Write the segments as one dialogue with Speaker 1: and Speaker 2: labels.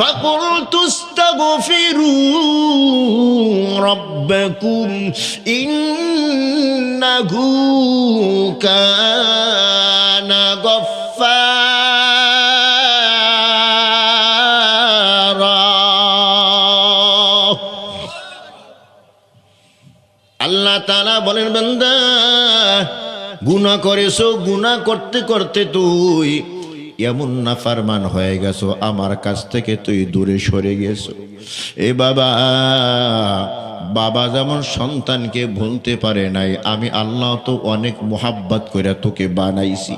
Speaker 1: فقلت استغفروا ربكم إنه كان غفارا আল্লাহ তাআলা বলেন বান্দা গুনাহ করেছো গুনাহ করতে করতে তুই এমন নাফরমান হয়ে গেছো আমার কাছ থেকে তুই দূরে সরে গেছো এ বাবা বাবা যেমন সন্তানকে ভুলতে পারে নাই আমি আল্লাহ তো অনেক মোহাব্বত করে তোকে বানাইছি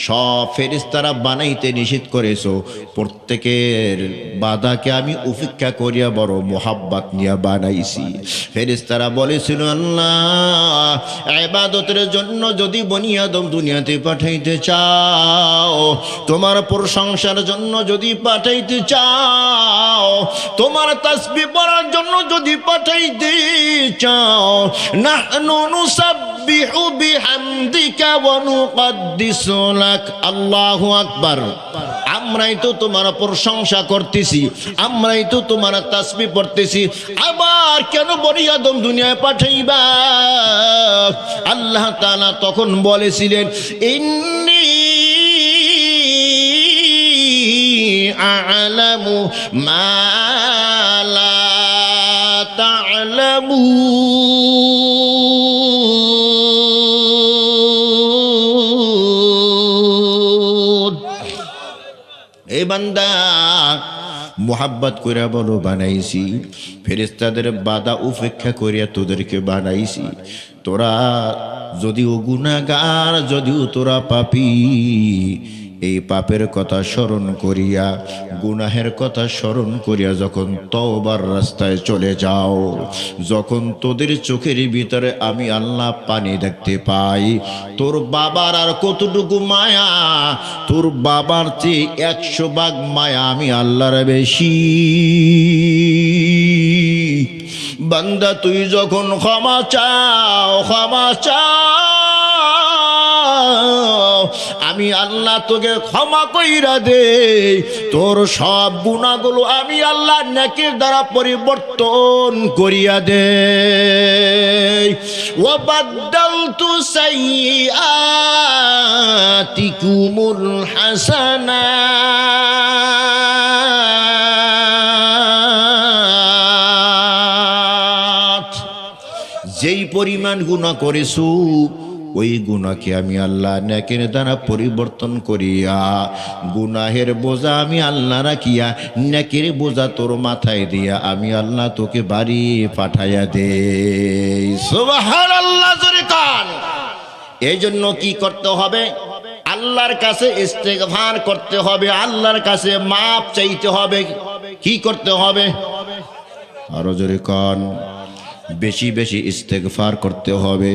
Speaker 1: সব ফেরেশতারা বানাইতে নিষেধ করেছো প্রত্যেকের বাধাকে আমি উপেক্ষা করিয়া বড় মোহাব্বত নিয়ে বানাইছি ফেরেশতারা বলেছিল আল্লাহ ইবাদতের জন্য যদি বনি আদম দুনিয়াতে পাঠাইতে চাও তোমার প্রশংসার জন্য যদি পাঠাইতে চাও তোমার তাসবিহ পড়ার জন্য যদি পাঠাইতে চাও নাহনু নুসাব্বিহু বিহামদিকা ওয়া নুকদ্দিসু লাক আল্লাহু আকবার আমরাই তো তোমার প্রশংসা করতেছি আমরাই তো তোমার তাসবিহ পড়তেছি আবার কেন বনি আদম দুনিয়ায় পাঠাইবা আল্লাহ তাআলা তখন বলেছিলেন ইন্নী আ'লামু মা লা তা'লামুন এ বান্দা মোহাব্বত কইরা বলো বানাইছি ফেরেশতাদের বাধা উপেক্ষা করিয়া তোদেরকে বানাইছি তোরা যদিও গুনাহগার যদিও তোরা পাপী এই পাপের কথা স্মরণ করিয়া গুনাহের কথা স্মরণ করিয়া যখন তওবার রাস্তায় চলে যাও যখন তোদের চোখের ভিতরে আমি আল্লাহ পানি দেখতে পাই তোর বাবার আর কতটুকু মায়া তোর বাবার চেয়ে 100 ভাগ মায়া আমি আল্লাহর বেশি বান্দা তুই যখন ক্ষমা চাও আমি আল্লাহ তোকে ক্ষমা কইরা দে তোর সব গুনাহগুলো আমি আল্লাহ নেকির দ্বারা পরিবর্তন করিয়া দে ওয়া বাদদালতু সাইয়্যাতিকুমুল হাসানাত যেই পরিমাণ গুনাহ করেছো ওই গুনাহকে আমি আল্লাহ নেকের দ্বারা পরিবর্তন করিয়া গুনাহের বোঝা আমি আল্লাহ রাখিয়া নেকের বোঝা তোর মাথায় দিয়া আমি আল্লাহ তোকে বাড়ি পাঠাইয়া দেই সুবহানাল্লাহ জোরে কান এই জন্য কি করতে হবে আল্লাহর কাছে ইস্তেগফার করতে হবে আল্লাহর কাছে মাপ চাইতে হবে কি করতে হবে আরো জোরে কান বেশি বেশি ইস্তেগফার করতে হবে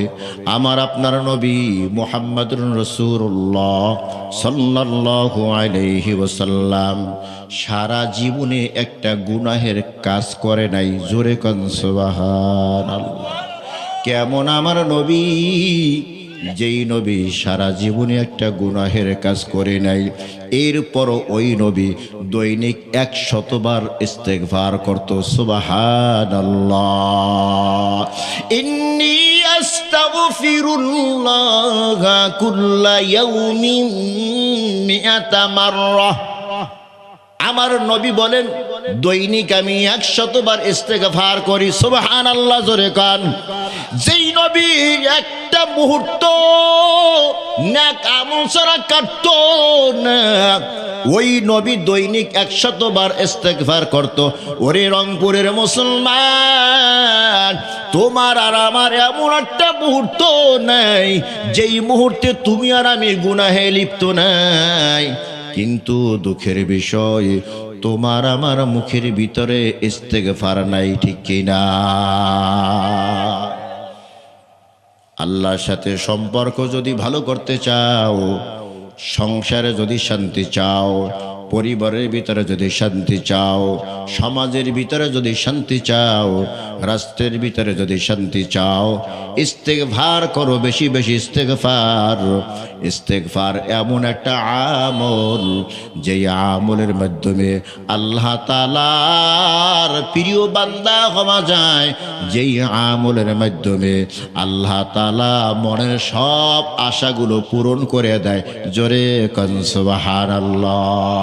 Speaker 1: আমার আপনার নবী মুহাম্মদুর রাসূলুল্লাহ সাল্লাল্লাহু আলাইহি ওয়াসাল্লাম সারা জীবনে একটা গুনাহের কাজ করে নাই জোরে কোন সুবহানাল্লাহ কেমন আমার নবী যেই নবী সারা জীবনে একটা গুনাহের কাজ করে নাই এরপর ওই নবী দৈনিক 100 বার ইস্তেগফার করত সুবহানাল্লাহ ইন্নী আস্তাগফিরুল্লাহ কুল্লা ইয়াউমিন 100 মাররা আমার নবী বলেন দৈনিক আমি 100 বার ইস্তেগফার করি সুবহানাল্লাহ জোরে কান যেই নবী একটা মুহূর্ত নেক আমল ছাড়া কাটতো না ওই নবী দৈনিক 100 বার ইস্তেগফার করত ওরে রংপুরের মুসলমান তোমার আর আমার এমন একটা মুহূর্ত নাই যেই মুহূর্তে তুমি আর আমি গুনাহে লিপ্ত নাই কিন্তু দুঃখের বিষয় তোমার আমার মুখের ভিতরে ইস্তেগফার নাই ঠিক কিনা আল্লাহর সাথে সম্পর্ক যদি ভালো করতে চাও সংসারে যদি শান্তি চাও পরিবারের ভিতরে যদি শান্তি চাও, সমাজের ভিতরে যদি শান্তি চাও, রাষ্ট্রের ভিতরে যদি শান্তি চাও, ইস্তেগফার করো, বেশি বেশি ইস্তেগফার। ইস্তেগফার এমন একটা আমল, যেই আমলের মাধ্যমে আল্লাহ তাআলার প্রিয় বান্দা হওয়া যায়, যেই আমলের মাধ্যমে আল্লাহ তাআলা মনের সব আশাগুলো পূরণ করে দেয়। জোরে কোন সুবহানাল্লাহ।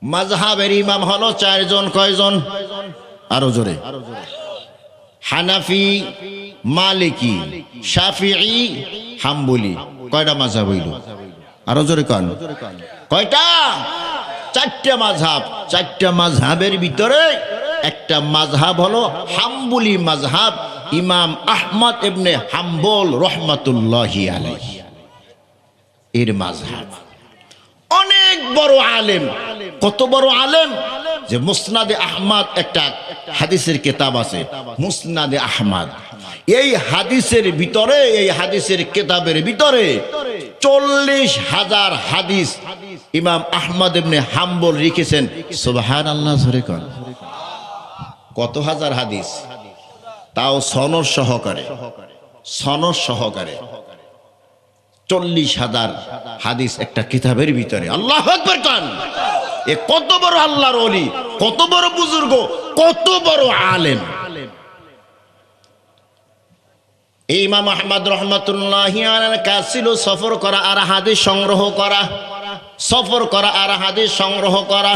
Speaker 1: মাযহাবের ইমাম হলো চারজন। কয়জন? আরো জোরে। হানাফি, মালিকি, শাফিঈ, হাম্বলি। কয়টা মাযহাব হইল? আরো জোরে কোন। কয়টা? চারটা মাযহাব। চারটা মাযহাবের ভিতরে একটা মাযহাব হলো হাম্বলি মাযহাব, ইমাম আহমদ ইবনে হাম্বল রহমাতুল্লাহি আলাইহি এর মাযহাব। অনেক বড় আলেম। কত বড় আলেম যে মুসনাদে আহমদ একটা হাদিসের কিতাব আছে, মুসনাদে আহমদ। এই হাদিসের ভিতরে, এই হাদিসের কিতাবের ভিতরে 40,000 হাদিস ইমাম আহমদ ইবনে হাম্বল লিখেছেন। সুবহানাল্লাহ জোরে কোন। কত হাজার হাদিস, তাও সনদ সহকারে। সনদ সহকারে 40,000 হাদিস একটা কিতাবের ভিতরে। আল্লাহু আকবার কোন। এ কত বড় আল্লাহর ওলি, কত বড় বুজুর্গ, কত বড় আলেম। ইমাম আহমদ রহমাতুল্লাহি আলাইহির কাজ ছিল সফর করা আর হাদিস সংগ্রহ করা। সফর করা আর হাদিস সংগ্রহ করা।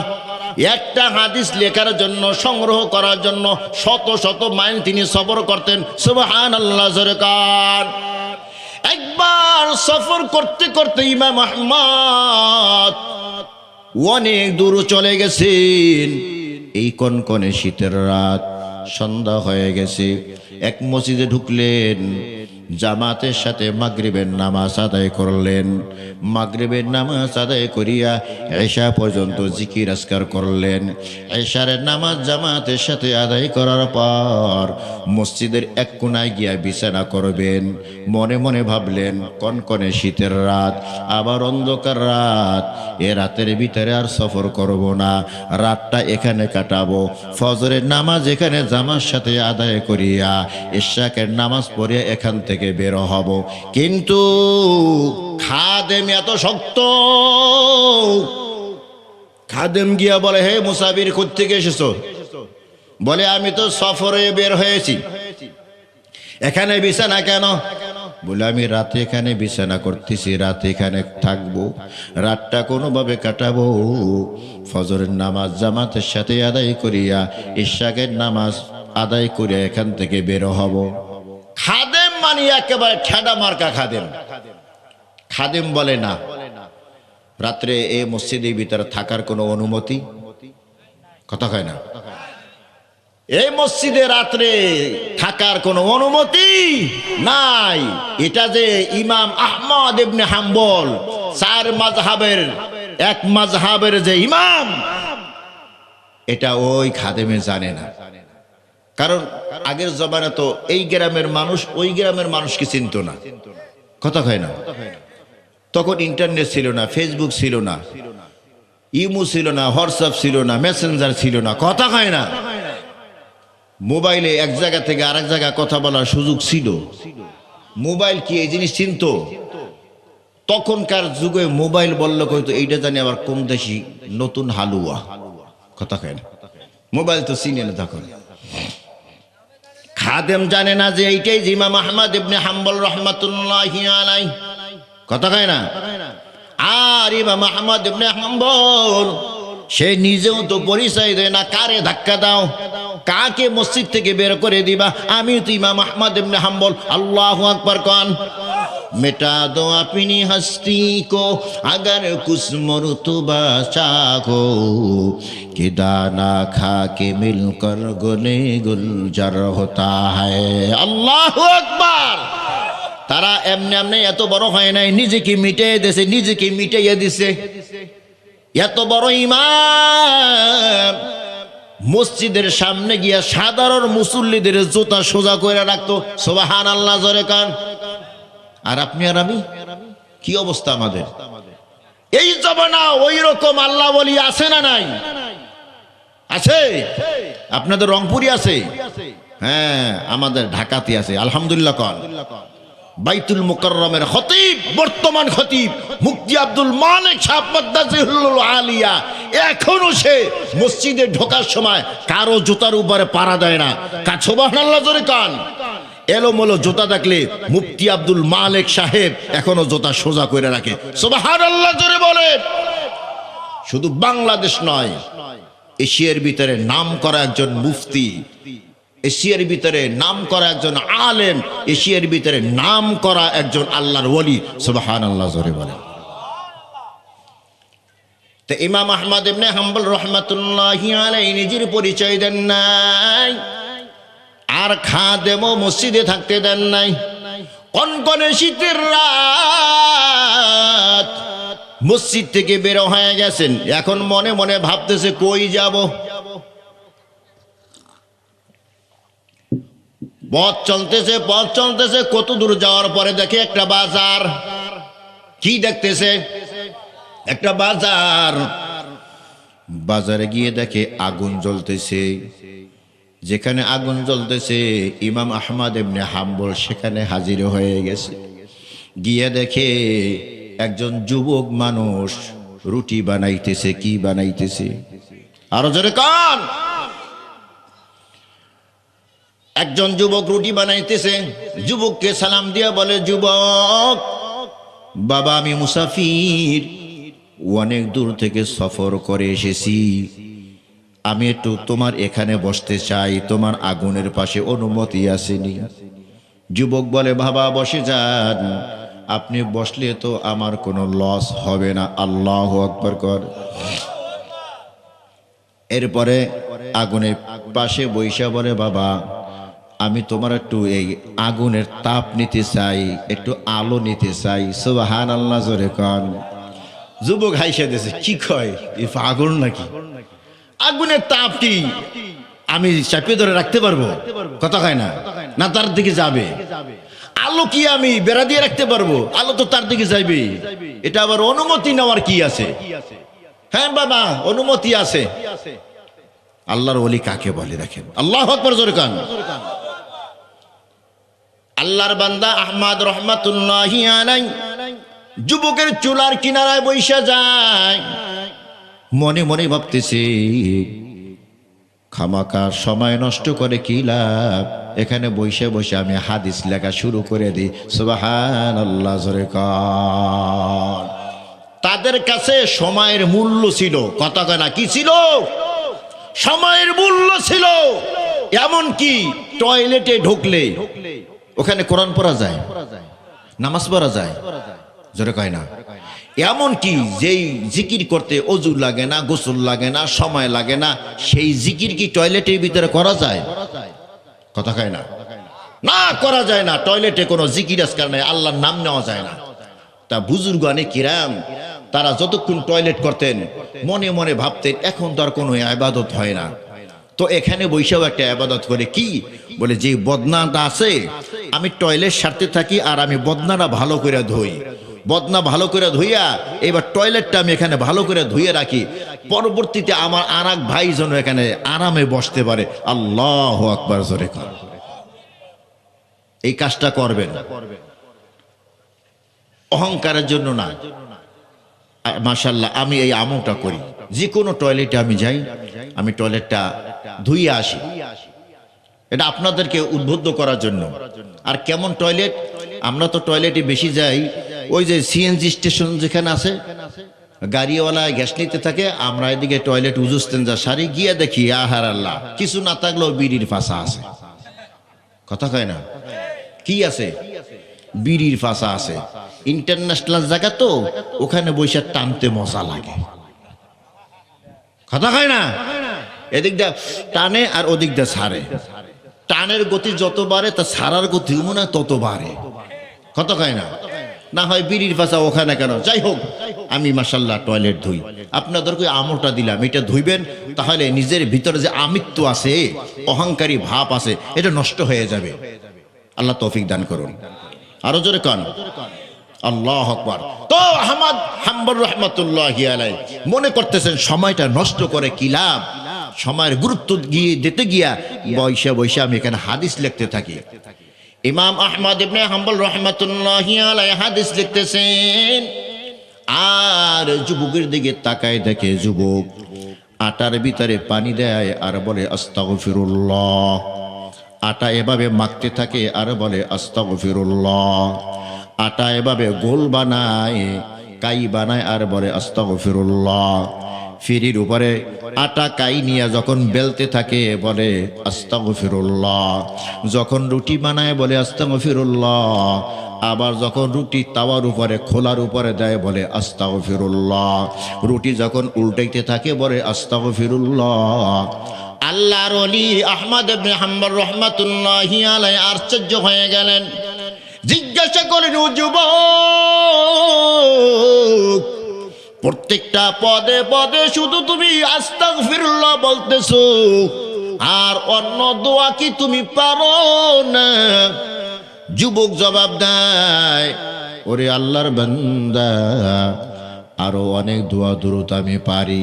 Speaker 1: একটা হাদিস লেখার জন্য, সংগ্রহ করার জন্য শত শত মাইল তিনি সফর করতেন। সুবহানাল্লাহ জোরে কোন। একবার সফর করতে করতে ইমাম আহমদ অনেক দূর চলে গেছেন। এই কনকনে শীতের রাত, সন্ধ্যা হয়ে গেছে। এক মসজিদে ঢুকলেন, জামাতের সাথে মাগরিবের নামাজ আদায় করলেন। মাগরিবের নামাজ আদায় করিয়া এশা পর্যন্ত জিকির আজকার করলেন। এশার নামাজ জামাতের সাথে আদায় করার পর মসজিদের এক কোনায় গিয়া বিছানা করবেন। মনে মনে ভাবলেন, কনকনে শীতের রাত, আবার অন্ধকার রাত, এ রাতের ভিতরে আর সফর করব না, রাতটা এখানে কাটাবো। ফজরের নামাজ এখানে জামার সাথে আদায় করিয়া ইশাকের নামাজ পড়ে এখান থেকে বের হব। কিন্তু খাদেম এত শক্ত। খাদেম গিয়া বলে, হে মুসাফির, কোত্থেকে এসেছো? বলে, আমি তো সফরে বের হয়েছি। এখানে বিছানা কেন? বলে, আমি রাতে এখানে বিছানা করতেছি, রাতে এখানে থাকবো, রাতটা কোনোভাবে কাটাবো। ফজরের নামাজ জামাতের সাথে আদায় করিয়া ইশাকের নামাজ আদায় করিয়া এখান থেকে বের হব। খাদেম মানে একেবারে ঠেডা মার্কা খাদেম। খাদেম বলে, না, রাত্রে এই মসজিদের ভিতরে থাকার কোনো অনুমতি, কথা কয় না, এই মসজিদে রাত্রে থাকার কোনো অনুমতি নাই। এটা যে ইমাম আহমদ ইবনে হাম্বল, চার মাযহাবের এক মাযহাবের যে ইমাম, এটা ওই খাদেমে জানে না। কারণ আগের জমানা তো এই গ্রামের মানুষ ওই গ্রামের মানুষকে চিনত না, কথা কয় না। তখন ইন্টারনেট ছিল না, ফেসবুক ছিল না, ইমো ছিল না, হোয়াটসঅ্যাপ ছিল না, মেসেঞ্জার ছিল না, কথা কয় না। মোবাইলে এক জায়গা থেকে আরেক জায়গায় কথা বলার সুযোগ ছিল। মোবাইল কি এই জিনিস চিনত? তখনকার যুগে মোবাইল বললে কইতো এইটা জানি আবার কোন দেশি নতুন হালুয়া, কথা কয় না। মোবাইল তো চিনে না তখন। খাদেম জানে না যে এইটাই ইমাম আহমদ ইবনে হাম্বল রহমাতুল্লাহি আলাইহি, কথা কয় না। আর ইমাম আহমদ ইবনে হাম্বল সে নিজেও তো পরিচয় দেয় না, কারে ধাক্কা দাও, কাকে মসজিদ থেকে বের করে দিবা, আমি তো ইমাম আহমদ ইবনে হাম্বল। আল্লাহু আকবার কোন। मिटा दो अपनी हस्ती को अगर कुछ मर्तबा चाहो कि दाना खा के मिलकर गुने गुलजार होता है। अल्लाहु अकबर। तारा एमने एमने এত বড় হয় নাই, নিজেকে মিটিয়ে দিয়েছে, নিজেকে মিটিয়ে দিয়েছে। এত বড় ইমাম মসজিদের সামনে গিয়া সাধারণ মুসল্লিদের জুতা সোজা করে রাখতো। সুবহানাল্লাহ জোরে কান। আর আপনি আর আমি কি অবস্থা আমাদের? এই জমানা ওই রকম আল্লাহ ওলি আছে না নাই? আছে। আপনাদের রংপুরি আছে, হ্যাঁ আমাদের ঢাকাতে আছে আলহামদুলিল্লাহ। কন বাইতুল মুকাররমের খতিব, বর্তমান খতিব মুফতি আব্দুল মালিক সাহেব মাদ্দাজিহুল আলিয়া, এখনো সে মসজিদে ঢোকার সময় কারো জুতার উপরে পাড়া দেয় না। সুবহানাল্লাহ জোরে কান। এলোমেলো জুতা দেখলে মুফতি আব্দুল মালিক সাহেব এখনো জুতা সোজা করে রাখে। সুবহানাল্লাহ জোরে বলে। শুধু বাংলাদেশ নয়, এশিয়ার ভিতরে নাম করা একজন মুফতি, এশিয়ার ভিতরে নাম করা একজন আলেম, এশিয়ার ভিতরে নাম করা একজন আল্লাহর ওলি। সুবহানাল্লাহ জোরে বলেন। তো ইমাম আহমদ ইবনে হাম্বল রাহমাতুল্লাহি আলাইহি নিজের পরিচয় দেন নাই, আর খাদেমও মসজিদে থাকতে দেন নাই। কনকনে শীতের রাত, মসজিদ থেকে বের হয়ে গেছেন, এখন মনে মনে ভাবতেছে কই যাব। পথ চলতেছে, কত দূর যাওয়ার পরে দেখে একটা বাজার। কি দেখতেছে? একটা বাজার। বাজারে গিয়ে দেখে আগুন জ্বলতেছে। যেখানে আগুন জ্বলতেছে ইমাম আহমদ ইবনে হাম্বল সেখানে হাজির হয়ে গেছে। গিয়ে দেখে একজন যুবক মানুষ রুটি বানাইতেছে। কি বানাইতেছে? আরো জোরে কান। একজন যুবক রুটি বানাইতেছে। যুবককে সালাম দিয়া বলে, যুবক বাবা আমি মুসাফির, অনেক দূর থেকে সফর করে এসেছি, আমি একটু তোমার এখানে বসতে চাই, তোমার আগুনের পাশে অনুমতি আসেনি? যুবক বলে, বাবা বসে যান, আপনি বসলে তো আমার কোনো লস হবে না। আল্লাহু আকবার কর। এরপরে আগুনের পাশে বৈশা বলে, বাবা আমি তোমার একটু এই আগুনের তাপ নিতে চাই, একটু আলো নিতে চাই। সুবহানাল্লাহ জোরে কন। যুবক হাইসা দিয়েছে, কি কয় এই আগুন নাকি? আগুনের তাপ কি আমি চাপিয়ে ধরে রাখতে পারবো? কথা কয় না, না তার দিকে যাবে। আলো কি আমি বেড়া দিয়ে রাখতে পারবো? আলো তো তার দিকে যাইবে। এটা আবার অনুমতি নেওয়ার কি আছে? হ্যাঁ বাবা অনুমতি আছে। আল্লাহর ওলি কাকে বলে দেখেন। আল্লাহু আকবার জোরে কান। আল্লাহর বান্দা আহমদ রহমাতুল্লাহি আলাইহি যুবকের চুলার কিনারায় বৈশা যায়। মনে মনে ভাবতেছে, খামাকা সময় নষ্ট করে কি লাভ, এখানে বসে বসে আমি হাদিস লেখা শুরু করে দিই। সুবহানাল্লাহ জোরে কান। তাদের কাছে সময়ের মূল্য ছিল। কথা কয় না, কি ছিল? সময়ের মূল্য ছিল। এমন কি টয়লেটে ঢুকলে ওখানে কোরআন পড়া যায়, নামাজ পড়া যায়, জোরে কয় না। এমন কি যেই জিকির করতে অজু লাগে না, গোসল লাগে না, সময় লাগে না, সেই জিকির কি টয়লেটের ভিতরে করা যায়? কথা কয় না, না করা যায় না। টয়লেটে কোনো জিকির আজকাল নাই, আল্লাহর নাম নেওয়া যায় না। তা বুজুর্গানে কিরাম তারা যতক্ষণ টয়লেট করতেন মনে মনে ভাবতেন এখন তো আর কোনো ইবাদত হয় না, তো এখানে বৈশাও একটা ইবাদত করে। কি বলে, যে বদনাটা আছে আমি টয়লেট সারতে থাকি আর আমি বদনাটা ভালো করে ধুই, বদনা ভালো করে ধুইয়া এবার টয়লেটটা আমি এখানে ভালো করে ধুয়ে রাখি, পরবর্তীতে আমার আর এক ভাই যেন এখানে আরামে বসতে পারে। আল্লাহু আকবার জোরে কর। এই কাজটা করবেন অহংকারের জন্য না। মাশাআল্লাহ আমি এই আমলটা করি, যে কোনো টয়লেটে আমি যাই, আমি টয়লেটটা ধুইয়ে আসি। এটা আপনাদেরকে উদ্বুদ্ধ করার জন্য। আর কেমন টয়লেট? আমরা তো টয়লেটে বেশি যাই ওই যে সিএনজি স্টেশন যেখানে আছে, গাড়িওয়ালা গ্যাস নিতে থাকে, আমরা এদিকে টয়লেট উজুস্তেন যা সারি গিয়ে দেখি আহার আল্লাহ কিছু না থাকলেও বিড়ির ফাঁসা আছে। কথা কয় না, কি আছে? বিড়ির ফাঁসা আছে। ইন্টারন্যাশনাল জায়গা তো, ওখানে বৈশা টানতে মজা লাগে। কথা কয় না, এদিক দা টানে আর ওদিক দা ছাড়ে। টানের গতি যত বাড়ে তা ছাড়ার গতি মনে হয় তত বাড়ে। কথা কয় না, না হয় বিড়ির ফাঁসা ওখানে কেন। যাই হোক, আমি মাশাআল্লাহ টয়লেট ধুই। আপনাদেরকে আমলটা দিলাম, এটা ধুইবেন, তাহলে নিজের ভিতরে যে আমিত্ব আছে, অহংকারী ভাব আছে, এটা নষ্ট হয়ে যাবে। আল্লাহ তৌফিক দান করুন। আরো জোরে কান। আল্লাহু আকবার। তো আহমদ হাম্বল রহমাতুল্লাহি আলাইহি মনে করতেছেন সময়টা নষ্ট করে কি লাভ, সময়ের গুরুত্ব দিতে গিয়া বৈশা বৈশা আমি এখানে হাদিস লিখতে থাকি। ইমাম আহমদ ইবনে হাম্বল রহমাতুল্লাহি আলাইহি হাদিস লিখতেছেন, আর যুবকের দিকে তাকায় দেখে যুবক আটার ভিতরে পানি দেয় আর বলে আস্তাগফিরুল্লাহ। আটা এভাবে মাখতে থাকে আর বলে আস্তাগফিরুল্লাহ। আটা এভাবে গোল বানায়, কাই বানায় আর বলে আস্তাগফিরুল্লাহ। ফিরির উপরে আটা কাই নিয়ে যখন বেলতে থাকে বলে আস্তাগফিরুল্লাহ। যখন রুটি বানায় বলে আস্তাগফিরুল্লাহ। আবার যখন রুটি তাওয়ার উপরে খোলার উপরে দেয় বলে আস্তাগফিরুল্লাহ। রুটি যখন উল্টাইতে থাকে বলে আস্তাগফিরুল্লাহ। আল্লাহর ওলি আহমদ ইবনে হাম্বল রহমাতুল্লাহি আলাইহি আশ্চর্য হয়ে গেলেন। জিজ্ঞাসা করেন, ও যুবক, প্রত্যেকটা পদে পদে শুধু তুমি আস্তাগফিরুল্লাহ বলতেছো, আর অন্য দোয়া কি তুমি পারো না? যুবক জবাব দেয়, ওরে আল্লাহর বান্দা, আরো অনেক দোয়া দুরূদ আমি পারি,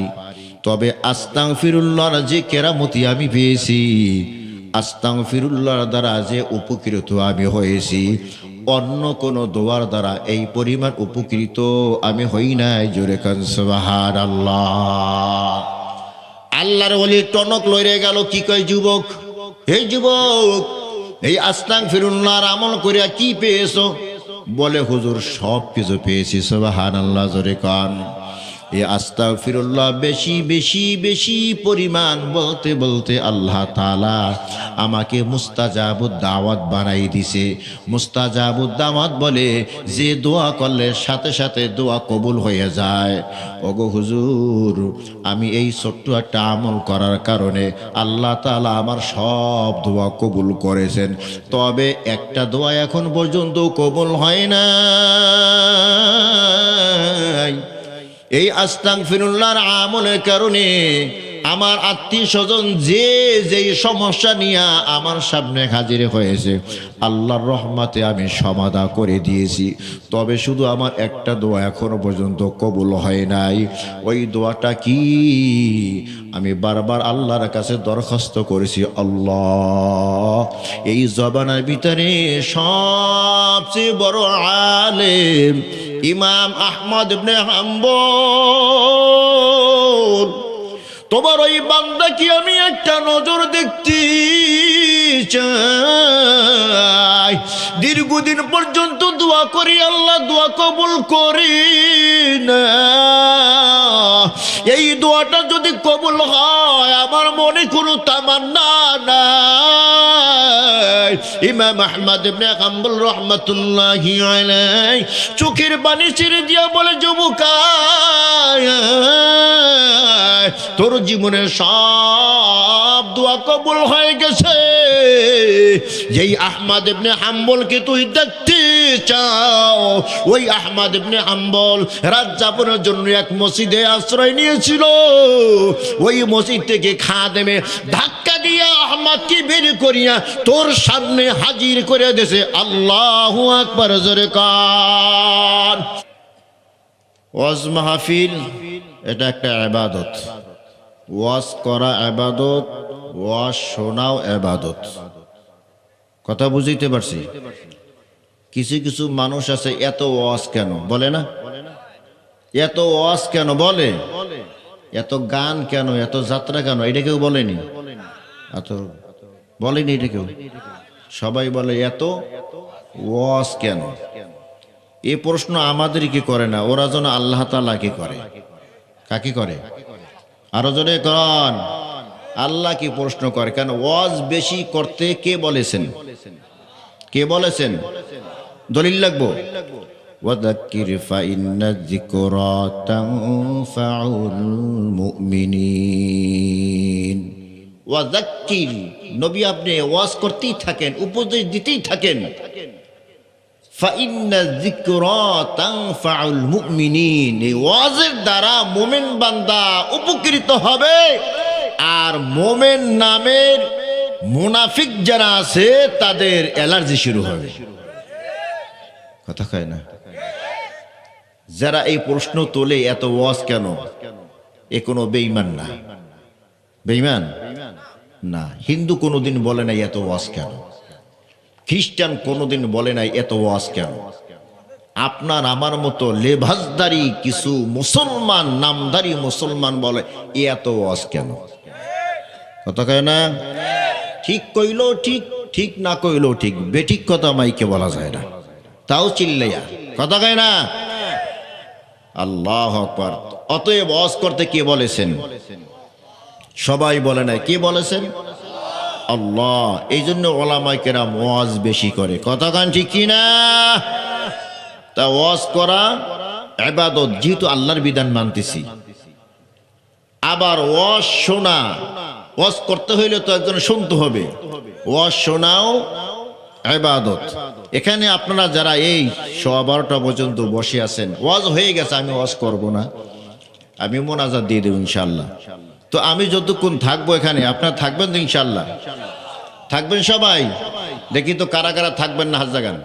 Speaker 1: তবে আস্তাগফিরুল্লাহর যে কেরামতি আমি পেয়েছি, আস্তাগফিরুল্লাহর দ্বারা যে উপকৃত আমি হয়েছি, অন্য কোন দোয়ার দ্বারা এই পরিমাণ উপকৃত আমি হই নাই। জোরে কান সুবহানাল্লাহ। আল্লাহর ওলি টনক লইরে গেল, কি কয় যুবক, এই যুবক, এই আস্তাগফিরুল্লাহর আমল করিয়া কি পেয়েছো? বলে হুজুর সব কিছু পেয়েছি। সুবহানাল্লাহ, জোরে কান। এই আস্তাগফিরুল্লাহ বেশি বেশি বেশি পরিমাণ বলতে বলতে আল্লাহ তাআলা আমাকে মুস্তাজাবুদ দাওয়াত বানাই দিছে। মুস্তাজাবুদ দাওয়াত বলে যে দোয়া করলে সাথে সাথে দোয়া কবুল হয়ে যায়। ওগো হুজুর, আমি এই ছোট্ট একটা আমল করার কারণে আল্লাহ তাআলা আমার সব দোয়া কবুল করেছেন, তবে একটা দোয়া এখন পর্যন্ত কবুল হয় না। এই আস্তাগফিরুল্লাহর আমলের কারণে আমার আত্মীয় স্বজন যে যেই সমস্যা নিয়ে আমার সামনে হাজির হয়েছে, আল্লাহর রহমতে আমি সমাধান করে দিয়েছি, তবে শুধু আমার একটা দোয়া এখনো পর্যন্ত কবুল হয় নাই। ওই দোয়াটা কি? আমি বারবার আল্লাহর কাছে দরখাস্ত করেছি, আল্লাহ এই জবানের ভিতরে সবচেয়ে বড় আলেম ইমাম আহমদ ইবনে হাম্বল, তোমার ওই বান্দা কি আমি একটা নজর দেখতে চাই। দীর্ঘদিন পর্যন্ত দোয়া করি, আল্লাহ দোয়া কবুল করি না। এই দোয়াটা যদি কবুল হয়, আমার মনে কোনো তামান্না নাই। ইমাম আহমদ ইবনে হাম্বল রহমাতুল্লাহি আলাইহি চোখের পানি ছেড়ে দিয়া বলে, যুবকা, তোর জীবনের সব দোয়া কবুল হয়ে গেছে। যেই আহমদ ইবনে হাম্বলকে তুই দেখতে চাও, ওই আহমদ ইবনে হাম্বল রাত যাপনের জন্য এক মসজিদে আশ্রয় নিয়েছিল। ওই মসজিদ থেকে খাদেমে ধাক্কা দিয়া আহমদকে বের করিয়া তোর সামনে হাজির করে দিয়েছে। আল্লাহু আকবার, জোরে কান। ওয়াজ মাহফিল এটা একটা ইবাদত। ওয়াজ করা ইবাদত, ওয়াজ শোনাও ইবাদত। কথা বুঝাইতে পারছি? কিছু কিছু মানুষ আছে, এত ওয়াজ কেন বলে না, এত ওয়াজ কেন বলে, এত গান কেন, এত যাত্রা কেন, এটা কেউ বলেনি, এত বলেনি, এটা কেউ। সবাই বলে এত ওয়াজ কেন। এই প্রশ্ন আমাদেরকে করে না, ওরা যেন আল্লাহ তাআলাকে করে। কাকে করে? আরো জোরে কন। আল্লাহ কি প্রশ্ন করে? কেন ওয়াজ বেশি করতে কে বলেছেন? কে বলেছেন? দলিল লাগবো। ওয়াযাক্কির ফাইন্না যিকরা তানফাউল মুমিনিন। ওয়াযাক্কির, নবী আপনি ওয়াজ করতেই থাকেন, উপদেশ দিতেই থাকেন। ফাইন্না যিকরা তানফাউল মুমিনিন, এই ওয়াজের দ্বারা মুমিন বান্দা উপকৃত হবে। আর মুমিন নামের মুনাফিক যারা আছে তাদের অ্যালার্জি শুরু হবে। কথা কয় না? যারা এই প্রশ্ন তোলে এত ওয়াজ কেন, এ কোনো বেঈমান না। বেঈমান না। হিন্দু কোনোদিন বলে নাই এত ওয়াজ কেন, খ্রিস্টান কোনোদিন বলে নাই এত ওয়াজ কেন। আপনার আমার মতো লেভাসদারি কিছু মুসলমান, নামধারী মুসলমান বলে এত ওয়াজ কেন। কথা কয় না? ঠিক কইলো ঠিক, ঠিক না কইলো ঠিক, বেঠিক কথা মাইকে বলা যায় না, তাও চিল্লাইয়া। কথা কয় না? আল্লাহু আকবার। অতএব ওয়াজ করতে কে বলেছেন? সবাই বলে নাই, কে বলেছেন? আল্লাহ। এই জন্য ওলামায়ে কেরাম ওয়াজ বেশি করে। কথা কান ঠিক কি না? তা ওয়াজ করা ইবাদত, যেহেতু আল্লাহর বিধান মানতেছি। আবার ওয়াজ শোনা, ওয়াজ করতে হইলে তো একজন শুনতে হবে, ওয়াজ শোনাও ইবাদত। এখানে আপনারা যারা এই 12:15 পর্যন্ত বসে আছেন, ওয়াজ হয়ে গেছে, আমি ওয়াজ করব না, আমি মোনাজাত দিয়ে দেব ইনশাআল্লাহ। তো আমি যতক্ষণ থাকবো এখানে, আপনারা থাকবেন তো ইনশাআল্লাহ? থাকবেন সবাই? দেখি তো কারা কারা থাকবেন না, হাত জাগান।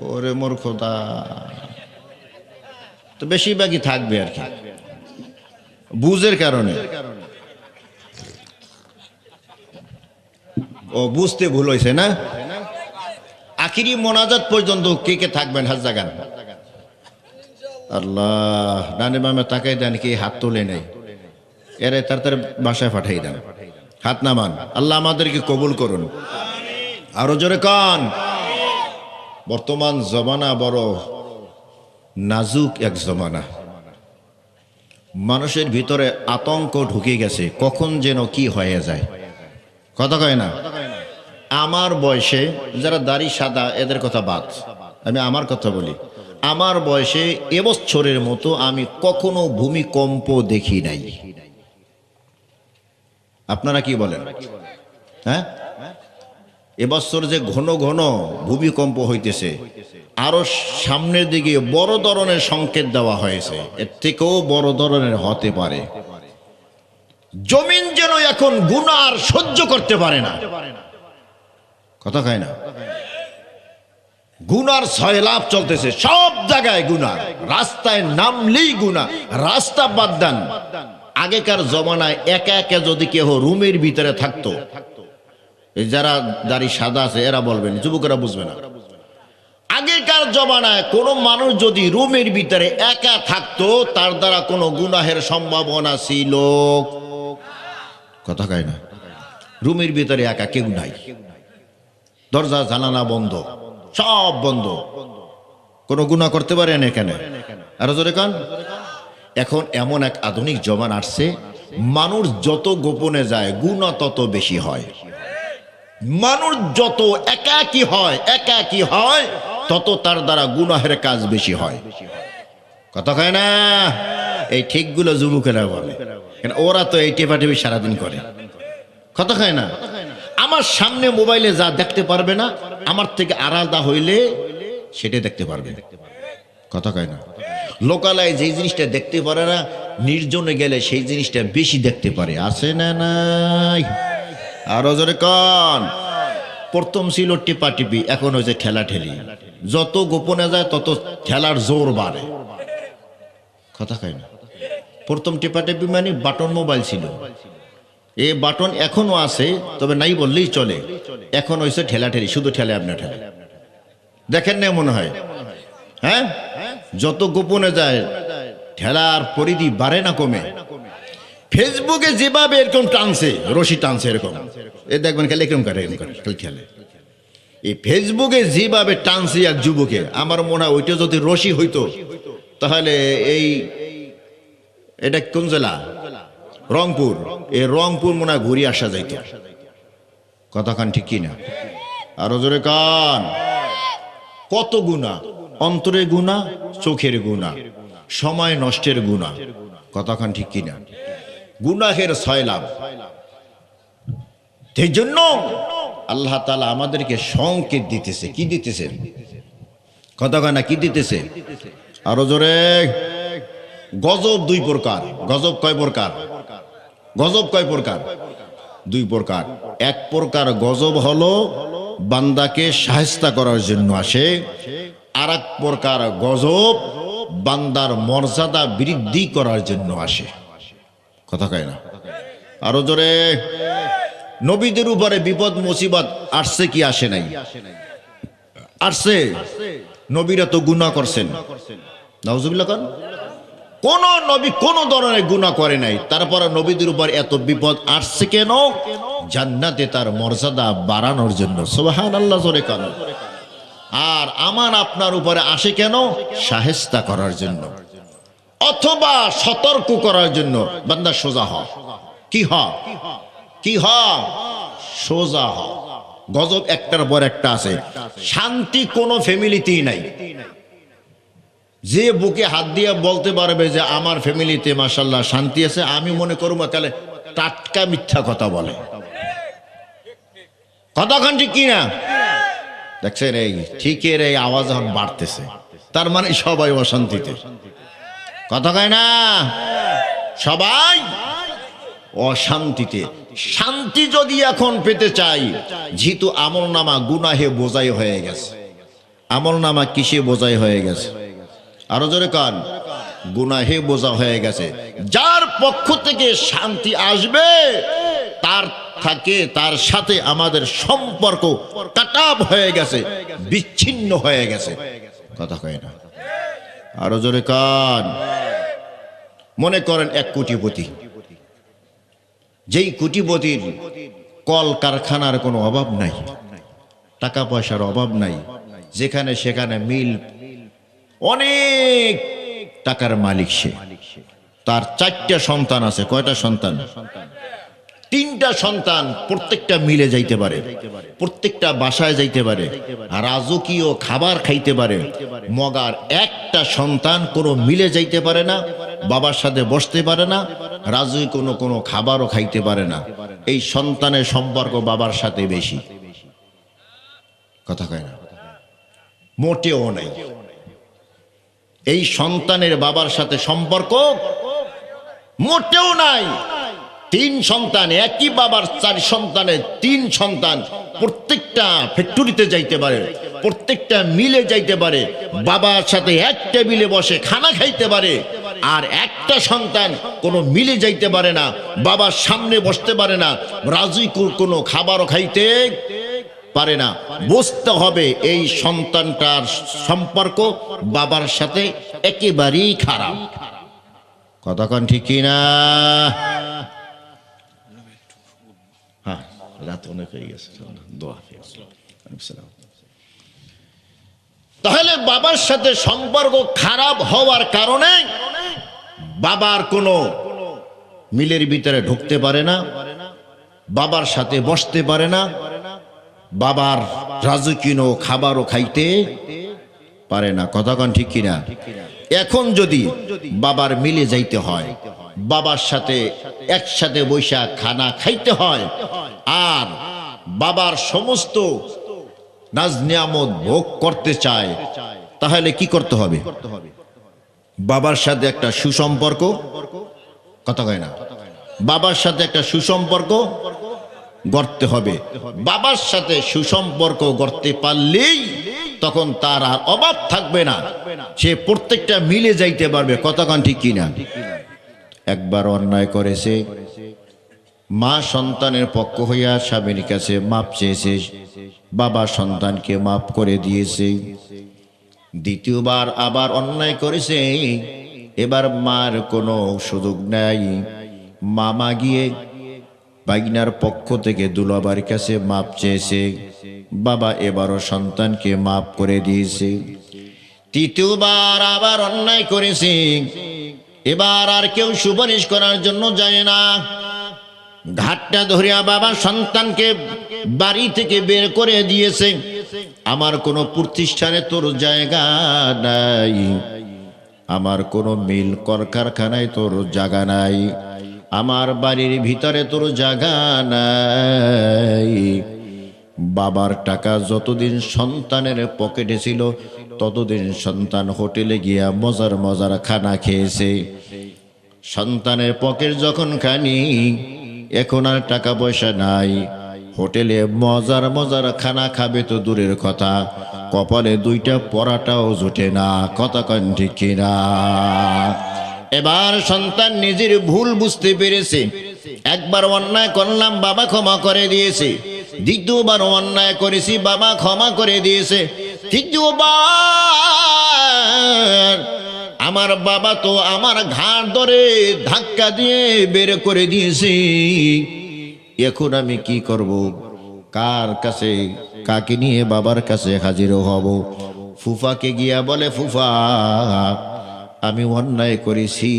Speaker 1: ওরে মোর খোদা, তো বেশিরভাগই থাকবে আর কি, বুঝের কারণে। ও বুঝতে ভুল হয়েছে না? আখিরি মোনাজাত পর্যন্ত কে কে থাকবেন, হাত জাগান। আল্লাহ, ডানে বামে তাকাই দেন, কি হাত তোলে নেই, এরে তার বাসায় পাঠাই দেন, হাত নামান। আল্লাহ আমাদেরকে কবুল করুন। আরো জোরে কান। বর্তমান জমানা বড় নাজুক এক জমানা, মানুষের ভিতরে আতঙ্ক ঢুকে গেছে, কখন যেন কি হয়ে যায়। কথা কয় না? আমার বয়সে যারা দাড়ি সাদা এদের কথা বাদ, আমি আমার কথা বলি। আমার বয়সে এবছরের মতো আমি কখনো ভূমিকম্প দেখি নাই। আপনারা কি বলেন? হ্যাঁ, এবছর যে ঘন ঘন ভূমিকম্প হইতেছে, আরো সামনের দিকে বড় ধরনের সংকেত দেওয়া হয়েছে, এর থেকেও বড় ধরনের হতে পারে। জমিন যেন এখন গুনাহ আর সহ্য করতে পারে না। কথা কয় না? গুনার সয়লাভ চলতেছে, সব জায়গায় গুনাহ, রাস্তায় নামলেই গুনাহ। রাস্তা বাদ দেন, আগেকার জমানায় একা একা যদি কেহ রুমের ভিতরে থাকতো, যারা দাড়ি সাদা আছে এরা বলবেন, যুবকেরা বুঝবে না। আগেকার জমানায় কোনো মানুষ যদি রুমের ভিতরে একা থাকতো, তার দ্বারা কোনো গুনাহের সম্ভাবনা ছিল? কথা কয় না? রুমের ভিতরে একা কেউ নাই, দরজা জানালা বন্ধ, সব বন্ধ, কোনো গুনাহ করতে পারেন এখানে? আরো জোরে কান। এখন এমন এক আধুনিক জমানা আসছে, মানুষ যত গোপনে যায় গুনাহ তত বেশি হয়। মানুষ যত একাকী হয় তত তার দ্বারা গুনাহের কাজ বেশি হয়। কথা কয় না? এই ঠিকগুলো যুবকেরা বলে, ওরা তো এই টেপাটেপি সারাদিন করে। কথা কয় না? আমার সামনে মোবাইলে যা দেখতে পারবে না, আমার থেকে আলাদা হইলে সেটা দেখতে পারবে। কথা কয় না? লোকালয়ে যেই জিনিসটা দেখতে পারে না, নির্জনে গেলে সেই জিনিসটা বেশি দেখতে পারে। আছে না নাই? আরো জোরে কান। প্রথম ছিল টেপাটিপি, এখন হয়েছে ঠেলাঠেলি। যত গোপনে যায় তত ঠেলার জোর বাড়ে। কথা কয় না? প্রথম টেপাটিপি মানে বাটন মোবাইল ছিল, এই বাটন এখনো আছে, তবে নাই বললেই চলে। এখন হয়েছে ঠেলাঠেলি, শুধু ঠেলে আপনার ঠেলে। দেখেন না মনে হয়? হ্যাঁ, যত গোপনে যায় ঠেলার পরিধি বাড়ে না কমে? ফেসবুকে যেভাবে এরকম টানছে, রশি টানছে এরকম, এ দেখবেন খেলে এরকম করে, খেলে। এই ফেসবুকে যেভাবে টানছে এক যুবকে, আমার মনে হয় ওইটা যদি রশি হইতো তাহলে এটা কোন জেলা? রংপুর। এই রংপুর মনে হয় ঘুরে আসা যাইত। কথা কান ঠিক কিনা? আরো জোরে কান। কত গুনাহ, অন্তরের গুনাহ, চোখের গুনাহ, সময় নষ্টের গুনাহ। কথা কান ঠিক কিনা? গুনাহের সয়লাভ। সেই জন্য আল্লাহ তাআলা আমাদেরকে সংকেত দিতেছে। কি দিতেছে? কথা কয় না? কি দিতেছে? আরো জোরে। গজব দুই প্রকার। গজব কয় প্রকার? গজব কয় প্রকার? দুই প্রকার। এক প্রকার গজব হলো বান্দাকে শায়েস্তা করার জন্য আসে, আর এক প্রকার গজব বান্দার মর্যাদা বৃদ্ধি করার জন্য আসে। কথা কয় না? আরো জোরে। নবীদের উপরে বিপদ মুসিবত আসছে কি আসে নাই? আসছে। নবীরা তো গুনাহ করছেন, নাউজুবিল্লাহ। কোন নবী কোন ধরনের গুনাহ করে নাই, তারপরে নবীদের উপর এত বিপদ আসছে কেন? জান্নাতে তার মর্যাদা বাড়ানোর জন্য। সুবহানাল্লাহ জোরে কান। আর আমার আপনার উপরে আসে কেন? শায়েস্তা করার জন্য, অথবা সতর্ক করার জন্য। বান্দা সোজা হ, কি হ, কি হ, সোজা হ। গজব একটার পর একটা আছে। শান্তি কোনো ফ্যামিলিতেই নাই। যে বুকে হাত দিয়ে বলতে পারবে যে আমার ফ্যামিলিতে মাশাআল্লাহ শান্তি আছে, আমি মনে করব তাহলে টাটকা মিথ্যা কথা বলে। কতক্ষণ ঠিক কিনা? দেখছেন এই ঠিকের এই আওয়াজ এখন বাড়তেছে, তার মানে সবাই অশান্তিতে। কথা কয় না? সবাই অশান্তিতে। শান্তি যদি এখন পেতে চাই, যেহেতু আমল নামা গুনাহে বোঝাই হয়ে গেছে। আমল নামা কিসে বোঝাই হয়ে গেছে? আরো জোরে কান। গুনাহে বোঝা হয়ে গেছে। যার পক্ষ থেকে শান্তি আসবে তার সাথে আমাদের সম্পর্ক কাটাপ হয়ে গেছে, বিচ্ছিন্ন হয়ে গেছে। কথা কয় না? আরো জোরে কান। মনে করেন এক কোটিপতি, যেই কোটিপতির কল কারখানার কোনো অভাব নাই, টাকা পয়সার অভাব নাই, যেখানে সেখানে মিল, অনেক টাকার মালিক সে। তার 4টা সন্তান আছে। কয়টা সন্তান? 3টা সন্তান। প্রত্যেকটা মিলে যাইতে পারে, প্রত্যেকটা বাসায় যাইতে পারে, রাজকীয় খাবার খাইতে পারে। মগার একটা সন্তান কোনো মিলে যাইতে পারে না, বাবার সাথে বসতে পারে না, রাজকীয় কোনো খাবারও খাইতে পারে না। এই সন্তানের সম্পর্ক বাবার সাথে বেশি। কথা কয় না? মোটেও নাই। এই সন্তানের বাবার সাথে সম্পর্ক মোটেও নাই। 3 সন্তান, একই বাবার 4 সন্তানের 3 সন্তান প্রত্যেকটা ফ্যাক্টরিতে যাইতে পারে, প্রত্যেকটা মিলে যাইতে পারে, বাবার সাথে এক টেবিলে বসে খানা খাইতে পারে। আর একটা সন্তান কোনো মিলে যাইতে পারে না, বাবার সামনে বসতে পারে না, রাজি কোনো খাবারও খাইতে পারে না। বুঝতে হবে এই সন্তানটার সম্পর্ক বাবার সাথে একেবারেই খারাপ। কতক্ষণ ঠিক কিনা? হ্যাঁ, রাত অনেক হয়ে গেছে। তাহলে বাবার সাথে সম্পর্ক খারাপ হওয়ার কারণে বাবার কোনো মিলের ভিতরে ঢুকতে পারে না, বাবার সাথে বসতে পারে না, বাবার রাজকীয় খাবারও খাইতে পারে না। কতক্ষণ ঠিক কিনা? এখন যদি বাবার মিলে যাইতে হয়, বাবার সাথে একসাথে বৈশা খানা খাইতে হয়, আর বাবার সমস্ত নাজ নিয়ামত ভোগ করতে চায়, তাহলে কি করতে হবে? বাবার সাথে একটা সুসম্পর্ক, কথা কয় না, বাবার সাথে একটা সুসম্পর্ক গড়তে হবে। বাবার সাথে সুসম্পর্ক গড়তে পারলেই তখন তার আর অভাব থাকবে না, সে প্রত্যেকটা মিলে যাইতে পারবে। কতক্ষণ ঠিক কিনা? একবার অন্যায় করেছে, মা সন্তানের পক্ষ হইয়া স্বামীর কাছে মাপ চেয়েছে, বাবা সন্তানকে মাপ করে দিয়েছে। দ্বিতীয়বার আবার অন্যায় করেছে, এবার মার কোনো সুযোগ নাই। মামা গিয়ে বাইনার পক্ষ থেকে দুলাবার কাছে মাপ চেয়েছে, বাবা এবারও সন্তানকে মাপ করে দিয়েছে। তৃতীয়বার আবার অন্যায় করেছে, এবার আর কেউ সুপারিশ করার জন্য যায় না। ঘাটটা ধরিয়া বাবা সন্তানকে বাড়ি থেকে বের করে দিয়েছে। আমার কোনো প্রতিষ্ঠানে তোর জায়গা নাই, আমার কোনো মিল কলকারখানায় তোর জায়গা নাই, আমার বাড়ির ভিতরে তোর জায়গা নাই। বাবার টাকা যতদিন সন্তানের পকেটে ছিল ততদিন সন্তান হোটেলে গিয়া মজার মজার খানা খেয়েছে। সন্তানের পকেট যখন খানি, এখন আর টাকা পয়সা নাই, হোটেলে মজার মজার খানা খাবে তো দূরের কথা, কপালে দুইটা পরাটাও জোটে না, কথা কন ঠিক কিনা? এবার সন্তান নিজের ভুল বুঝতে পেরেছে। একবার অন্যায় করলাম, বাবা ক্ষমা করে দিয়েছে। দ্বিতীয়বার অন্যায় করেছি, বাবা ক্ষমা করে দিয়েছে। তৃতীয়বার আমার বাবা তো আমার ঘাড় ধরে ধাক্কা দিয়ে বের করে দিয়েছে। এখন আমি কি করব? কার কাছে, কাকে নিয়ে বাবার কাছে হাজির হব? ফুফাকে গিয়া বলে, ফুফা আমি অন্যায় করেছি,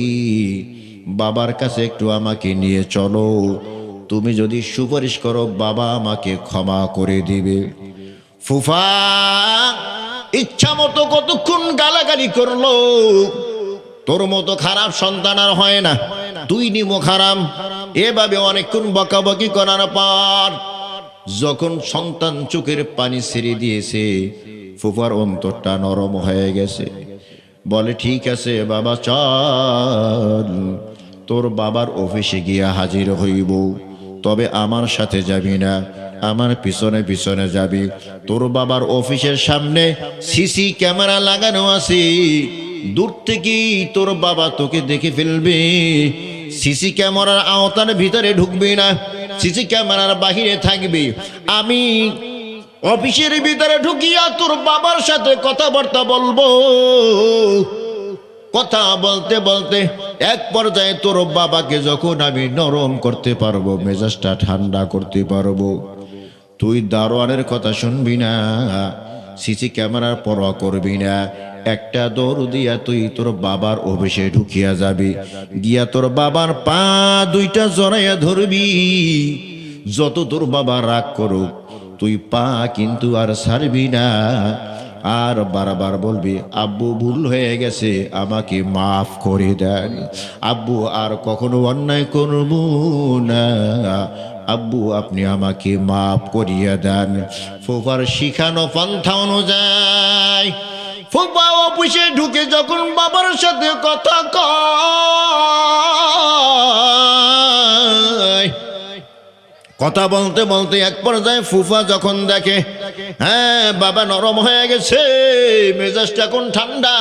Speaker 1: বাবার কাছে একটু আমাকে নিয়ে চলো, তুমি যদি সুপারিশ করো বাবা আমাকে ক্ষমা করে দিবে। ফুফা ইচ্ছা মতো কতক্ষণ গালাগালি করলো, তোর মতো খারাপ সন্তান আর হয় না, তুই নিমো খারাপ। এভাবে অনেকক্ষণ বকাবকি করার পর যখন সন্তান চোখের পানি ছেড়ে দিয়েছে, ফুফার অন্তরটা নরম হয়ে গেছে। বলে, ঠিক আছে বাবা, চল তোর বাবার অফিসে গিয়া হাজির হইব, তবে আমার সাথে যাবি না, আমার পিছনে পিছনে যাবি। তোর বাবার অফিসের সামনে সিসি ক্যামেরা লাগানো আছে, দূর থেকেই তোর বাবা তোকে দেখে ফেলবে। সিসি ক্যামেরার আওতার ভিতরে ঢুকবি না, সিসি ক্যামেরার বাহিরে থাকবি। আমি অফিসের ভিতরে ঢুকিয়া তোর বাবার সাথে কথাবার্তা বলবো। কথা বলতে বলতে এক পর্যায়ে তোর বাবাকে যখন আমি নরম করতে পারবো, মেজাজটা ঠান্ডা করতে পারবো, তুই দারোয়ানের কথা শুনবি না, সিসি ক্যামেরার পরোয়া করবি না, একটা দৌড় দিয়া তুই তোর বাবার অফিসে ঢুকিয়া যাবি। গিয়া তোর বাবার পা দুইটা জড়াইয়া ধরবি। যত তোর বাবা রাগ করুক, তুই পা কিন্তু আর ছাড়বি না। আর বারবার বলবি, আব্বু ভুল হয়ে গেছে, আমাকে মাফ করে দেন, আব্বু আর কখনো অন্যায় করব না, আব্বু আপনি আমাকে মাফ করিয়া দেন। ফুফার শিখানো পন্থা অনুযায়ী ফুফা অফিসে ঢুকে যখন বাবার সাথে কথা কয়, কথা বলতে বলতে এক পর্যায়ে ফুফা যখন দেখে হ্যাঁ বাবা নরম হয়ে গেছে, মেজাজটা এখন ঠান্ডা,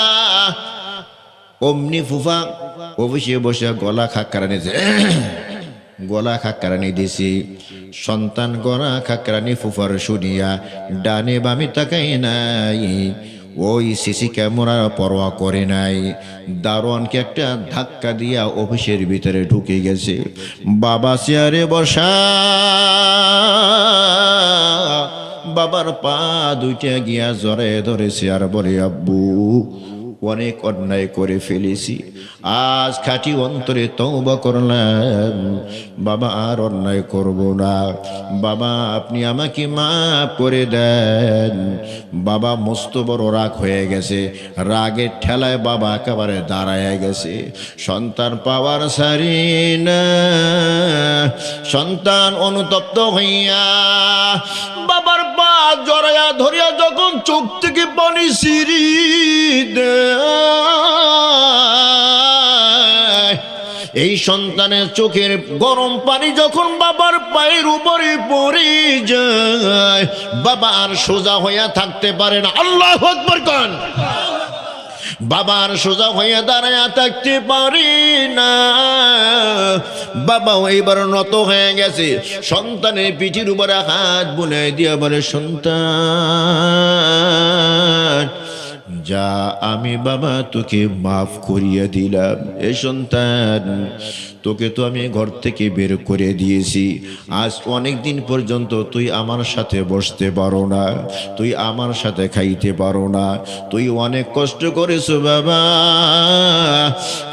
Speaker 1: অমনি ফুফা অফিসে বসে গলা খাক্কারানি গলা খাক্কারানি দিছি। সন্তান গলা খাক্কারানি ফুফার শুনিয়া ডানে বামে তাকাই নাই, ওই সিসি ক্যামেরার পরোয়া করে নাই, দারোয়ানকে একটা ধাক্কা দিয়া অফিসের ভিতরে ঢুকে গেছে। বাবা চেয়ারে বসা, বাবার পা দুইটা গিয়া জড়ে ধরেছে আর বলে, আব্বু অনেক অন্যায় করে ফেলেছি, আজ খাঁটি অন্তরে তওবা করলাম, বাবা আর অন্যায় করব না, বাবা আপনি আমাকে মাফ করে দেন। বাবা মস্ত বড় রাগ হয়ে গেছে, রাগের ঠেলায় বাবা একেবারে দাঁড়ায় গেছে। সন্তান পাওয়ার সারি না, সন্তান অনুতপ্ত হইয়া বাবার পা জড়াইয়া ধরিয়া যখন চোখ থেকে পানি সিঁড়ি এই সন্তানের চোখের গরম পানি যখন বাবার পায়ের উপরে পড়ে যায়, বাবা আর সোজা হইয়া থাকতে পারে না। আল্লাহু আকবার কোন। বাবা আর সোজা হইয়া দাঁড়াইয়া থাকতে পারি না, বাবা এইবার নত হয়ে গেছে, সন্তানের পিঠির উপরে হাত বুলাই দিয়া বলে, সন্তান যা আমি বাবা তোকে মাফ করিয়া দিলাম। এ সন্তান তোকে তো আমি ঘর থেকে বের করে দিয়েছি, আজ অনেক দিন পর্যন্ত তুই আমার সাথে বসতে পারো না, তুই আমার সাথে খাইতে পারো না, তুই অনেক কষ্ট করেছো বাবা।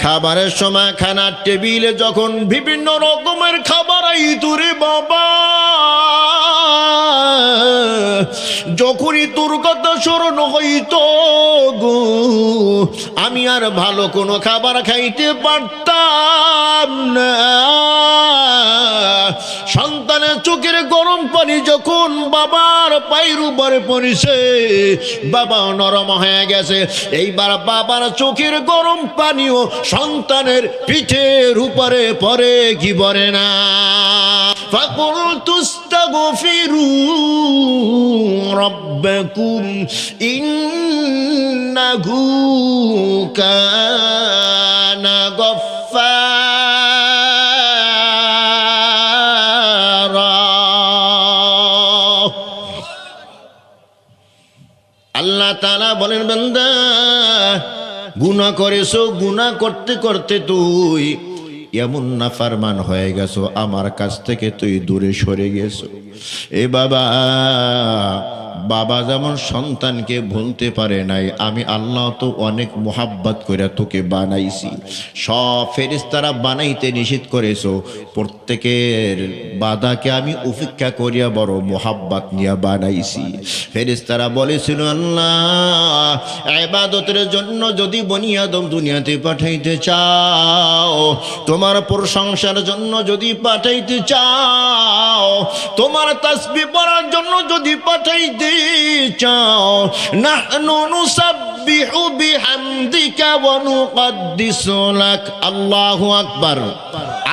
Speaker 1: খাবারের সময় খানার টেবিলে যখন বিভিন্ন রকমের খাবার আইতো রে বাবা, যখনই তোর কথা স্মরণ হইত গো, আমি আর ভালো কোনো খাবার খাইতে পারতাম না। সন্তানের চোখের গরম পানি যখন বাবার পায়ের উপরে পড়েছে, বাবা নরম হয়ে গেছে। এইবার বাবার চোখের গরম পানিও সন্তানের পিঠের উপরে পড়ে কি পড়ে না? ফাকুলতু আস্তাগফিরু রাব্বাকুম ইন্নাহু কানা গফফারা। আল্লাহ তাআলা বলেন, বান্দা গুনাহ করেছো, গুনাহ করতে করতে তুই এমন নাফরমান হয়ে গেছো, আমার কাছ থেকে তুই দূরে সরে গেছো। এ বাবা, বাবা যেমন সন্তানকে ভুলতে পারে নাই, আমি আল্লাহ তো অনেক মোহাব্বত করে তোকে বানাইছি। সব ফেরেশতারা বানাইতে নিষেধ করেছো, প্রত্যেকের বাধাকে আমি উপেক্ষা করিয়া বড় মোহাব্বত নিয়ে বানাইছি। ফেরেশতারা বলেছিল, আল্লাহ ইবাদতের জন্য যদি বনি আদম দুনিয়াতে পাঠাইতে চাও, তোমার প্রশংসার জন্য যদি পাঠাইতে চাও, তোমার তাসবিহ পড়ার জন্য যদি পাঠাইতে চাও, নাহনু নুসাব্বিহু বিহামদিকা ওয়া নুকদ্দিসু লাক। আল্লাহু আকবার।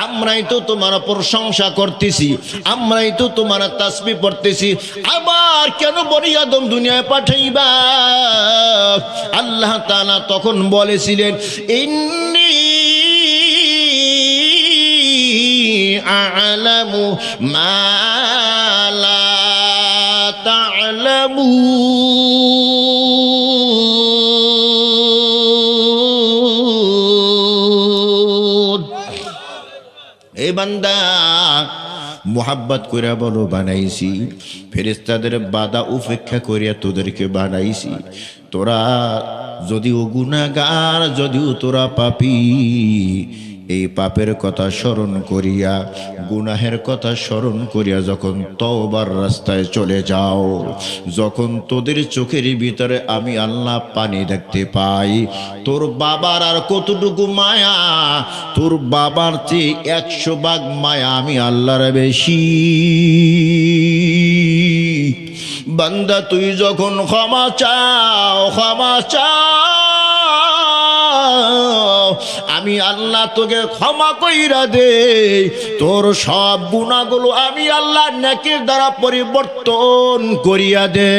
Speaker 1: আমরাই তো তোমার প্রশংসা করতেছি, আমরাই তো তোমার তাসবিহ পড়তেছি, আবার কেন বনি আদম দুনিয়ায় পাঠাইবা? আল্লাহ তাআলা তখন বলেছিলেন, ইন্নী আ'লামু মা লা তা'লামুন। এই বান্দা মোহাব্বত কইরা বলো বানাইছি, ফেরেশতাদের বাধা উপেক্ষা করিয়া তোদেরকে বানাইছি। তোরা যদিও গুনাহগার, যদিও তোরা পাপী, এই পাপের কথা স্মরণ করিয়া, গুনাহের কথা স্মরণ করিয়া যখন তওবার রাস্তায় চলে যাও, যখন তোদের চোখের ভিতরে আমি আল্লাহ পানি দেখতে পাই, তোর বাবার আর কতটুকু মায়া, তোর বাবার চেয়ে 100 ভাগ মায়া আমি আল্লাহর বেশি। বান্দা তুই যখন ক্ষমা চাও, ক্ষমা চাও, আমি আল্লাহ তোকে ক্ষমা কইরা দে। তোর সব গুনাহগুলো আমি আল্লাহ নেকির দ্বারা পরিবর্তন করিয়া দে।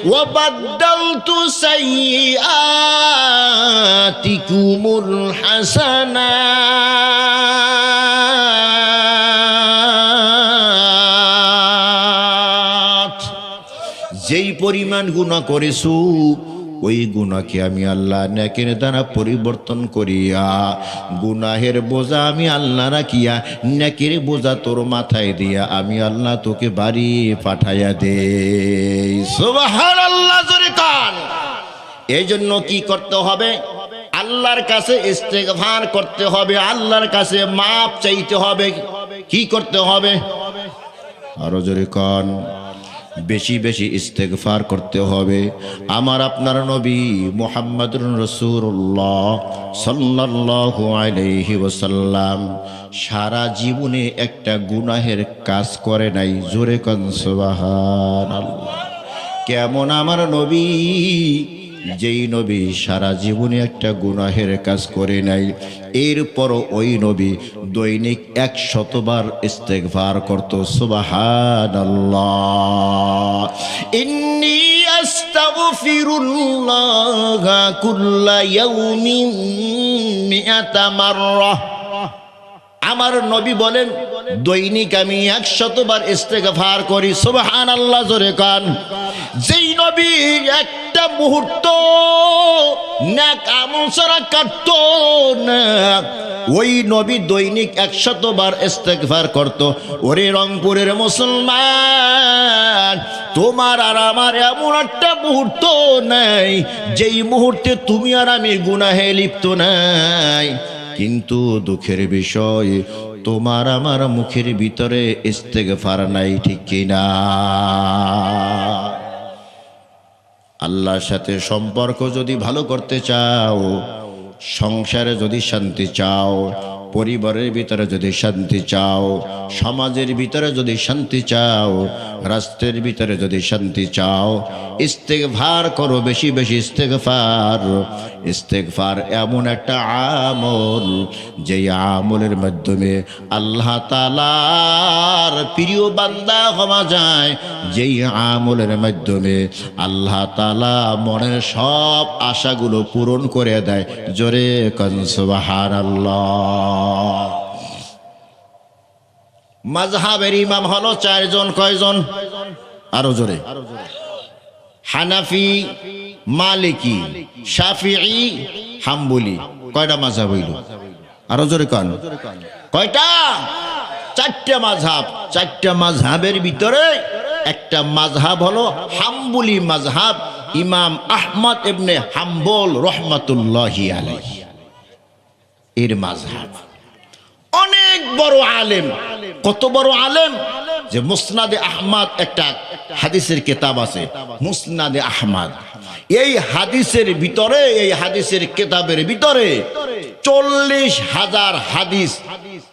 Speaker 1: ওয়া বাদদালতু সাইয়্যাতিকুমুল হাসানাত। যেই পরিমাণ গুনাহ করেছো, ওই গুনাহকে আমি আল্লাহ নেকির দ্বারা পরিবর্তন করিয়া, গুনাহের বোঝা আমি আল্লাহ রাখিয়া নেকির বোঝা তোর মাথায় দিয়া আমি আল্লাহ তোকে বাড়ি পাঠাইয়া দেই। সুবহানাল্লাহ জোরে কান। এই জন্য কি করতে হবে? আল্লাহর কাছে ইস্তেগফার করতে হবে, আল্লাহর কাছে মাপ চাইতে হবে। কি করতে হবে? আরো জোরে কান। বেশি বেশি ইস্তেগফার করতে হবে। আমার আপনার নবী মুহাম্মদুর রাসূলুল্লাহ সাল্লাল্লাহু আলাইহি ওয়াসাল্লাম সারা জীবনে একটা গুনাহের কাজ করে নাই। জোরে কোন সুবহানাল্লাহ। কেমন আমার নবী, যেই নবী সারা জীবনে একটা গুনাহের কাজ করে নাই, এরপরও ওই নবী দৈনিক 100 বার ইস্তেগফার করত। সুবহানাল্লাহ। ইন্নী আস্তাগফিরুল্লাহ কুল্লা ইয়াউমিন 100 মাররা। আমার নবী বলেন, দৈনিক আমি 100 বার ইস্তেগফার করি। সুবহানাল্লাহ জোরে কান। যেই নবী একটা মুহূর্ত নেক আমল ছাড়া কাটতো না, ওই নবী দৈনিক 100 বার ইস্তেগফার করত। ওরে রংপুরের মুসলমান, তোমার আর আমার এমন একটা মুহূর্ত নাই যেই মুহূর্তে তুমি আর আমি গুনাহে লিপ্ত নাই। কিন্তু দুঃখের বিষয়, তোমার আমার মুখের ভিতরে ইস্তেগফার নাই, ঠিক কিনা? আল্লাহর সাথে সম্পর্ক যদি ভালো করতে চাও, সংসারে যদি শান্তি চাও, পরিবারের ভিতরে যদি শান্তি চাও, সমাজের ভিতরে যদি শান্তি চাও, রাষ্ট্রের ভিতরে যদি শান্তি চাও, ইস্তেগফার করো, বেশি বেশি ইস্তেগফার। ইস্তেগফার এমন একটা আমল, যেই আমলের মাধ্যমে আল্লাহ তাআলার প্রিয় বান্দা হওয়া যায়, যেই আমলের মাধ্যমে আল্লাহ তাআলা মনের সব আশাগুলো পূরণ করে দেয়। জোরে কোন সুবহানাল্লাহ। মাযহাবের ইমাম হলো চারজন। কয়জন? আরো জোরে। হানাফি, মালিকি, শাফিঈ, হাম্বলি। কয়টা মাযহাব হইল? আরো জোরে কোন। কয়টা? চারটা মাযহাব। চারটা মাযহাবের ভিতরে একটা মাযহাব হলো হাম্বলি মাযহাব, ইমাম আহমদ ইবনে হাম্বল রাহমাতুল্লাহি আলাইহি এর মাযহাব। অনেক বড় আলেম। কত বড় আলেম যে মুসনাদে আহমদ একটা হাদিসের কিতাব আছে, মুসনাদে আহমদ। এই হাদিসের ভিতরে, এই হাদিসের কিতাবের ভিতরে 40,000 হাদিস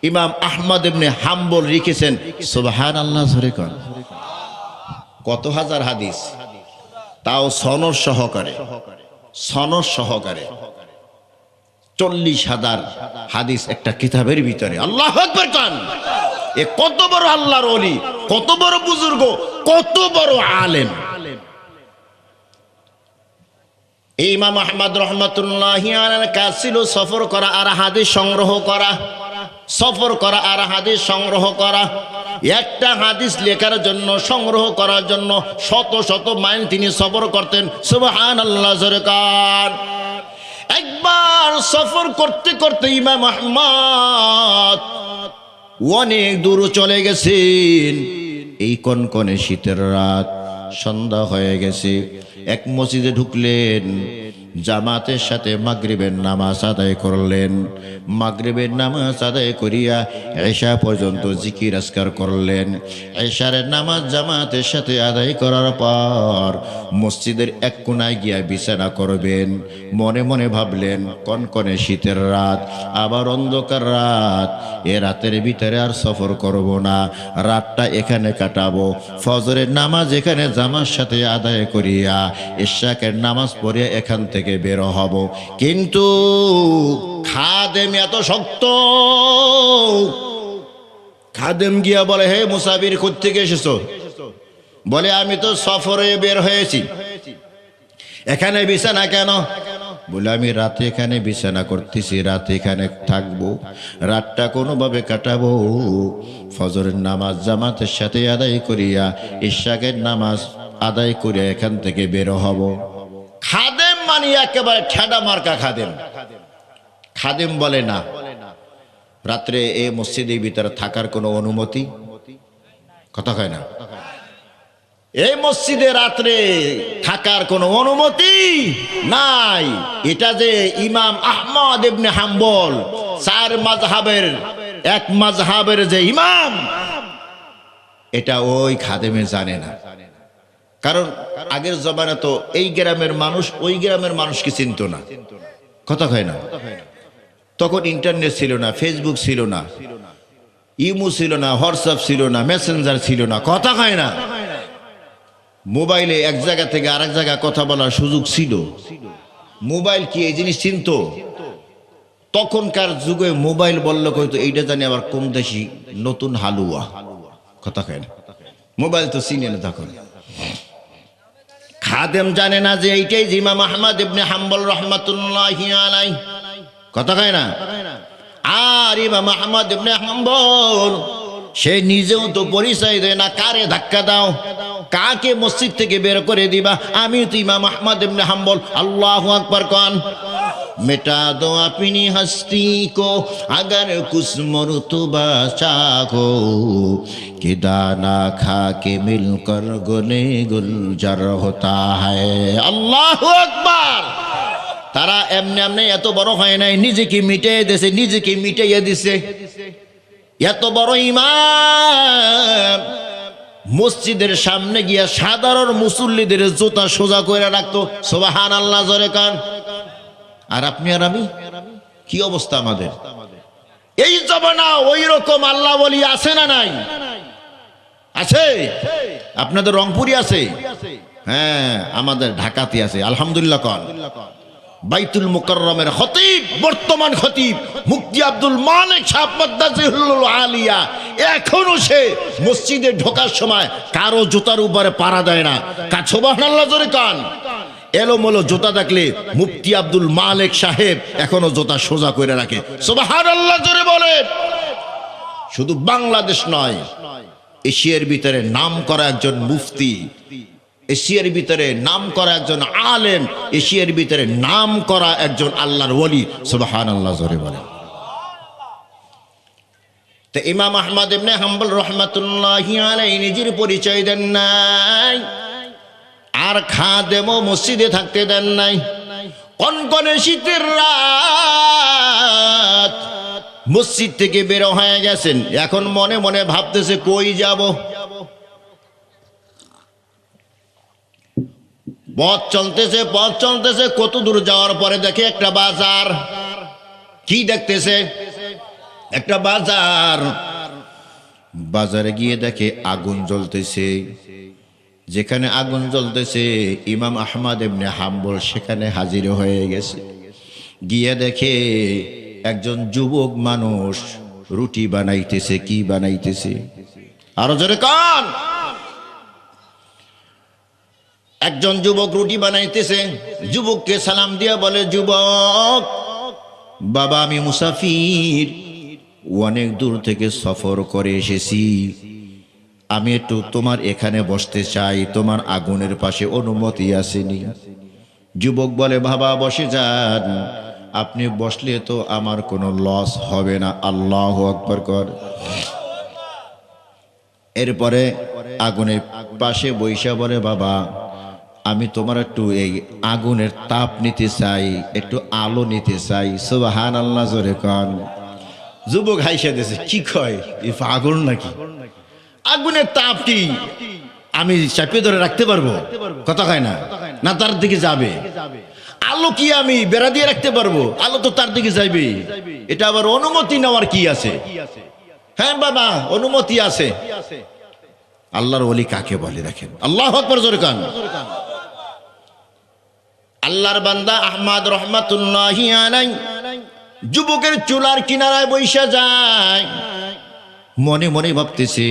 Speaker 1: ইমাম আহমদ ইবনে হাম্বল লিখেছেন। সুবহানাল্লাহ জোরে কোন। কত হাজার হাদিস, তাও সনদ সহকারে। সনদ সহকারে 40,000 হাদিস একটা কিতাবের ভিতরে। আল্লাহু আকবার কোন। এ কত বড় আল্লাহর ওলি, কত বড় বুজুর্গ, কত বড় আলেম। ইমাম আহমদ রাহমাতুল্লাহি আলাইহির কাজ ছিল সফর করা আর হাদিস সংগ্রহ করা। সফর করা আর হাদিস সংগ্রহ করা। একটা হাদিস লেখার জন্য, সংগ্রহ করার জন্য শত শত মাইল তিনি সফর করতেন। সুবহানাল্লাহ জোরে কোন। একবার সফর করতে করতে ইমাম আহমদ অনেক দূর চলে গেছেন। এই কনকনে শীতের রাত, সন্ধ্যা হয়ে গেছে। এক মসজিদে ঢুকলেন, জামাতের সাথে মাগরিবের নামাজ আদায় করলেন। মাগরিবের নামাজ আদায় করিয়া এশা পর্যন্ত জিকির আজকার করলেন। এশারের নামাজ জামাতের সাথে আদায় করার পর মসজিদের এক কোনায় গিয়া বিছানা করবেন। মনে মনে ভাবলেন, কনকনে শীতের রাত, আবার অন্ধকার রাত, এ রাতের ভিতরে আর সফর করব না, রাতটা এখানে কাটাবো। ফজরের নামাজ এখানে জামার সাথে আদায় করিয়া ইশাকের নামাজ পড়িয়া এখান থেকে বের হব। কিন্তু খাদেম এত শক্ত। খাদেম গিয়া বলে, হে মুসাফির, কোত্থেকে এসেছো? বলে, আমি তো সফরে বের হয়েছি। এখানে বিছানা কেন? বলে, আমি রাতে এখানে বিছানা করতেছি, রাতে এখানে থাকবো, রাতটা কোনোভাবে কাটাবো। ফজরের নামাজ জামাতের সাথে আদায় করিয়া ইশাকের নামাজ আদায় করিয়া এখান থেকে বের হব। খাদেম মানে একেবারে ঠেডা মার্কা খাদেম। খাদেম বলে, না, রাত্রে এই মসজিদের ভিতরে থাকার কোনো অনুমতি, কথা কয় না, এই মসজিদে রাত্রে থাকার কোনো অনুমতি নাই। এটা যে ইমাম আহমদ ইবনে হাম্বল, চার মাযহাবের এক মাযহাবের যে ইমাম, এটা ওই খাদেমে জানে না। কারণ আগের জমানা তো এই গ্রামের মানুষ ওই গ্রামের মানুষকে চিনত না, কথা কয় না। তখন ইন্টারনেট ছিল না, ফেসবুক ছিল না, ইমো ছিল না, হোয়াটসঅ্যাপ ছিল না, মেসেঞ্জার ছিল না, কথা কয় না। মোবাইলে এক জায়গা থেকে আরেক জায়গায় কথা বলার সুযোগ ছিল। মোবাইল কি এই জিনিস চিনত? তখনকার যুগে মোবাইল বললে কইতো এইটা জানি আবার কোন দেশি নতুন হালুয়া, কথা কয় না। মোবাইল তো চিনে না তখন। খাদেম জানে না যে এইটাই ইমাম আহমদ ইবনে হাম্বল রাহমাতুল্লাহি আলাইহি, কথা কয় না। আর ইমাম আহমদ ইবনে হাম্বল সে নিজেও তো পরিচয় দেয় না, কারে ধাক্কা দাও, কাকে মসজিদ থেকে বের করে দিবা, আমি তো ইমাম আহমদ ইবনে হাম্বল। আল্লাহু আকবার কোন। मिटा दो अपनी हस्ती को अगर कुछ मर्तबा चाहो कि दाना खा के मिलकर गुने गुलजार होता है। अल्लाहु আকবার। তারা এমনি এমনি এত বড় হয় নাই, নিজেকে মিটিয়ে দিয়েছে, নিজেকে মিটিয়ে দিছে। এত বড় ইমাম মসজিদের সামনে গিয়া সাধারণ মুসল্লিদের জুতা সোজা করে রাখতো। সুবহানাল্লাহ জোরে কান। আর আপনি আর আমি কি অবস্থা আমাদের? এই জমানা ওই রকম আল্লাহ ওলি আছে না নাই? আছে। আপনাদের রংপুরি আছে, হ্যাঁ, আমাদের ঢাকাতে আছে, আলহামদুলিল্লাহ কন। বাইতুল মুকাররমের খতিব, বর্তমান খতিব মুফতি আব্দুল মালিক সাহেব মাদ্দাজিহুল আলিয়া, এখনো সে মসজিদে ঢোকার সময় কারো জুতার উপরে পাড়া দেয় না। সুবহানাল্লাহ জোরে কান। এলোমেলো জুতা দেখলে মুফতি আব্দুল মালিক সাহেব এখনো জুতা সোজা করে রাখে। সুবহানাল্লাহ জোরে বলে। শুধু বাংলাদেশ নয়, এশিয়ার ভিতরে নাম করা একজন মুফতি, এশিয়ার ভিতরে নাম করা একজন আলেম, এশিয়ার ভিতরে নাম করা একজন আল্লাহর ওলি। সুবহানাল্লাহ জোরে বলে। তো ইমাম আহমদ ইবনে হাম্বল রাহমাতুল্লাহি আলাইহি নিজের পরিচয় দেন নাই, আর খাদেমও মসজিদে থাকতে দেন নাই। কনকনে শীতের রাত, মসজিদ থেকে বের হয়ে গেছেন, এখন মনে মনে ভাবতেছে কই যাব। পথ চলতেছে, কত দূর যাওয়ার পরে দেখে একটা বাজার। কি দেখতেছে? একটা বাজার। বাজারে গিয়ে দেখে আগুন জ্বলতেছে। যেখানে আগুন জ্বলতেছে ইমাম আহমদ ইবনে হাম্বল সেখানে হাজির হয়ে গেছে। গিয়ে দেখে একজন যুবক মানুষ রুটি বানাইতেছে। কি বানাইতেছে? আরো জোরে কান। একজন যুবক রুটি বানাইতেছে। যুবককে সালাম দিয়া বলে, যুবক বাবা, আমি মুসাফির, অনেক দূর থেকে সফর করে এসেছি, আমি একটু তোমার এখানে বসতে চাই, তোমার আগুনের পাশে অনুমতি আসেনি? যুবক বলে, বাবা বসে যান, আপনি বসলে তো আমার কোনো লস হবে না। আল্লাহু আকবার কর। এরপরে আগুনের পাশে বৈশা বলে, বাবা আমি তোমার একটু এই আগুনের তাপ নিতে চাই, একটু আলো নিতে চাই। সুবহানাল্লাহ জোরে কান। যুবক হাইসা দিয়েছে, কি কয় আগুন নাকি? আগুনের তাপ কি আমি চাপিয়ে ধরে রাখতে পারবো? কথা কয় না, না তার দিকে যাবে। আলো কি আমি বেড়া দিয়ে রাখতে পারবো? আলো তো তার দিকে যাইবে। এটা আবার অনুমতি নেওয়ার কি আছে? হ্যাঁ বাবা, অনুমতি আছে। আল্লাহর ওলি কাকে বলে দেখেন। আল্লাহু আকবার জোরে কান। আল্লাহর বান্দা আহমদ রহমাতুল্লাহি আলাইহি যুবকের চুলার কিনারায় বৈশা যায়। মনে মনে ভাবতেছে,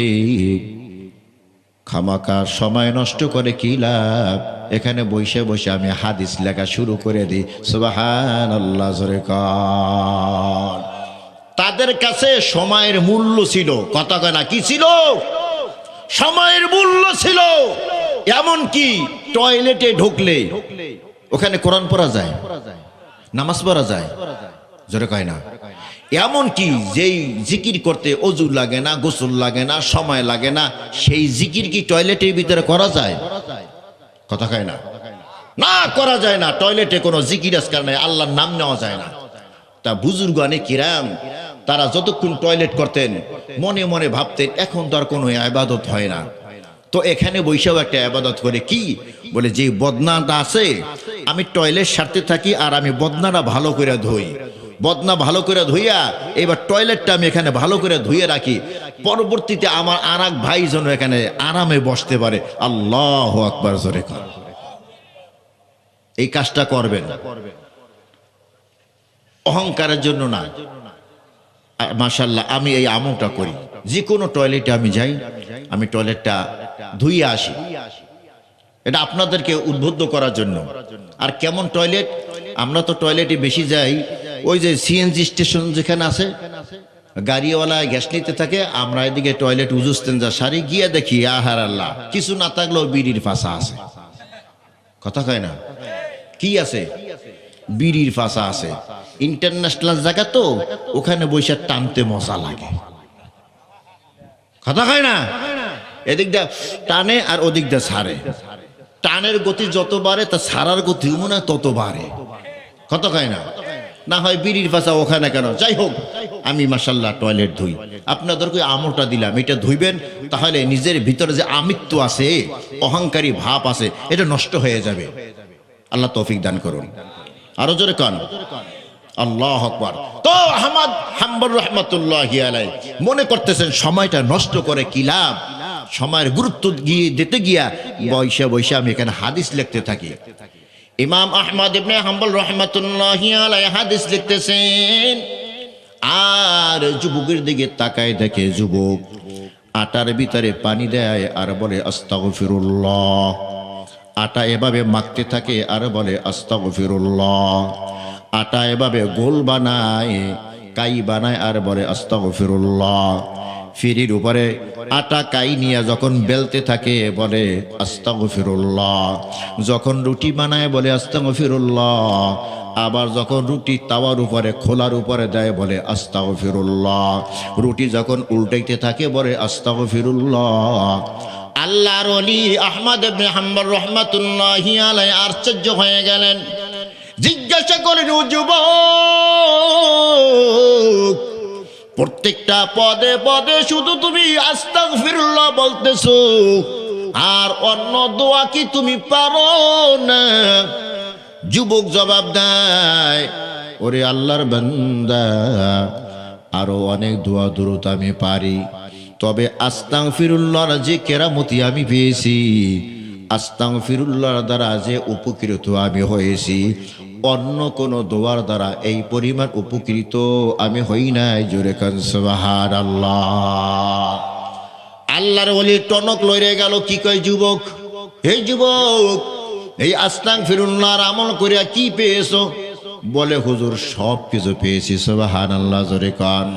Speaker 1: খামাকা সময় নষ্ট করে কি লাভ, এখানে বসে বসে আমি হাদিস লেখা শুরু করে দিই। সুবহানাল্লাহ জোরে কান। তাদের কাছে সময়ের মূল্য ছিল। কথা কয় না, কি ছিল? সময়ের মূল্য ছিল। এমন কি টয়লেটে ঢুকলে ওখানে কোরআন পড়া যায়, নামাজ পড়া যায়। জোরে কয় না। এমন কি যেই জিকির করতে অজু লাগে না, গোসল লাগে না, সময় লাগে না, সেই জিকির কি টয়লেটের ভিতরে করা যায়? কথা কয় না, না করা যায় না। টয়লেটে কোনো জিকির আজকার নাই, আল্লাহর নাম নেওয়া যায় না। তা বুজুর্গানে কিরাম তারা যতক্ষণ টয়লেট করতেন মনে মনে ভাবতেন এখন তো আর কোনো ইবাদত হয় না, তো এখানে বৈশাও একটা ইবাদত করে। কি বলে, যে বদনাটা আছে আমি টয়লেট সারতে থাকি আর আমি বদনাটা ভালো করে ধুই। বদনা ভালো করে ধুইয়া এবার টয়লেটটা আমি এখানে ভালো করে ধুয়ে রাখি, পরবর্তীতে আমার আর এক ভাই যেন এখানে আরামে বসতে পারে। আল্লাহু আকবার জোরে কর। এই কাজটা করবেন অহংকারের জন্য না। মাশাআল্লাহ, আমি এই আমলটা করি। যে কোনো টয়লেটে আমি যাই, আমি টয়লেটটা ধুইয়ে আসি। এটা আপনাদেরকে উদ্বুদ্ধ করার জন্য। আর কেমন টয়লেট? আমরা তো টয়লেটে বেশি যাই ওই যে সিএনজি স্টেশন যেখানে আছে, গাড়িওয়ালা গ্যাস নিতে থাকে, আমরা এদিকে টয়লেট উজুস্তেন যা সারি গিয়ে দেখি আহার আল্লাহ, কিছু না থাকলেও বিড়ির ফাঁসা আছে। কথা কয় না, কি আছে? বিড়ির ফাঁসা আছে। ইন্টারন্যাশনাল জায়গা তো, ওখানে বৈশাখ টানতে মজা লাগে। কথা কয় না, এদিকটা টানে আর ওদিকটা ছাড়ে। টানের গতি যত বাড়ে তা ছাড়ার গতি মনে হয় তত বাড়ে। কথা কয় না, না হয় বিড়ির ফাঁসা ওখানে কেন? যাই হোক, আমি মাশাআল্লাহ টয়লেট ধুই। আপনাদেরকে আমলটা দিলাম, এটা ধুইবেন, তাহলে নিজের ভিতরে যে আমিত্ব আছে, অহংকারী ভাব আছে, এটা নষ্ট হয়ে যাবে। আল্লাহ তৌফিক দান করুন। আরো জোরে কান আল্লাহু আকবার। তো আহমদ হাম্বল রাহমাতুল্লাহি আলাইহি মনে করতেছেন সময়টা নষ্ট করে কি লাভ, সময়ের গুরুত্ব দিতে গিয়া বৈশা বৈশা আমি এখানে হাদিস লিখতে থাকি। ইমাম আহমদ ইবনে হাম্বল রাহমাতুল্লাহি আলাইহি হাদিস লিখতেছেন, আর যুবকের দিকে তাকায় দেখে যুবক আটার ভিতরে পানি দেয় আর বলে আস্তাগফিরুল্লাহ। আটা এভাবে মাখতে থাকে আর বলে আস্তাগফিরুল্লাহ। আটা এভাবে গোল বানায়, কাই বানায় আর বলে আস্তাগফিরুল্লাহ। ফিরির উপরে আটা কাই নিয়ে যখন বেলতে থাকে বলে আস্তাগফিরুল্লাহ। যখন রুটি বানায় বলে আস্তাগফিরুল্লাহ। আবার যখন রুটি তাওয়ার উপরে খোলার উপরে দেয় বলে আস্তাগফিরুল্লাহ। রুটি যখন উল্টাইতে থাকে বলে আস্তাগফিরুল্লাহ। আল্লাহর ওলি আহমদ ইবনে হাম্বল রাহমাতুল্লাহি আলাইহি আশ্চর্য হয়ে গেলেন। জিজ্ঞাসা করেন, ও যুবক, প্রত্যেকটা পদে পদে শুধু তুমি আস্তাগফিরুল্লাহ বলতেছো, আর অন্য দোয়া কি তুমি পারো না? যুবক জবাব দেয়, ওরে আল্লাহর বান্দা, আরো অনেক দোয়া দরুদ আমি পারি, তবে আস্তাগফিরুল্লাহর যে কেরামতি আমি পেয়েছি, আস্তাগফিরুল্লাহর দ্বারা যে উপকৃত আমি হয়েছি, অন্য কোন দোয়ার দ্বারা এই পরিমাণ উপকৃত আমি হই নাই। জোরে কান সুবহানাল্লাহ। আল্লাহর ওলি টনক লইরে গেল। কি কয় যুবক? এই যুবক, এই আস্তাগফিরুল্লাহর আমল করিয়া কি পেয়েছো? বলে হুজুর সব কিছু পেয়েছি। সুবহানাল্লাহ, জোরে কান।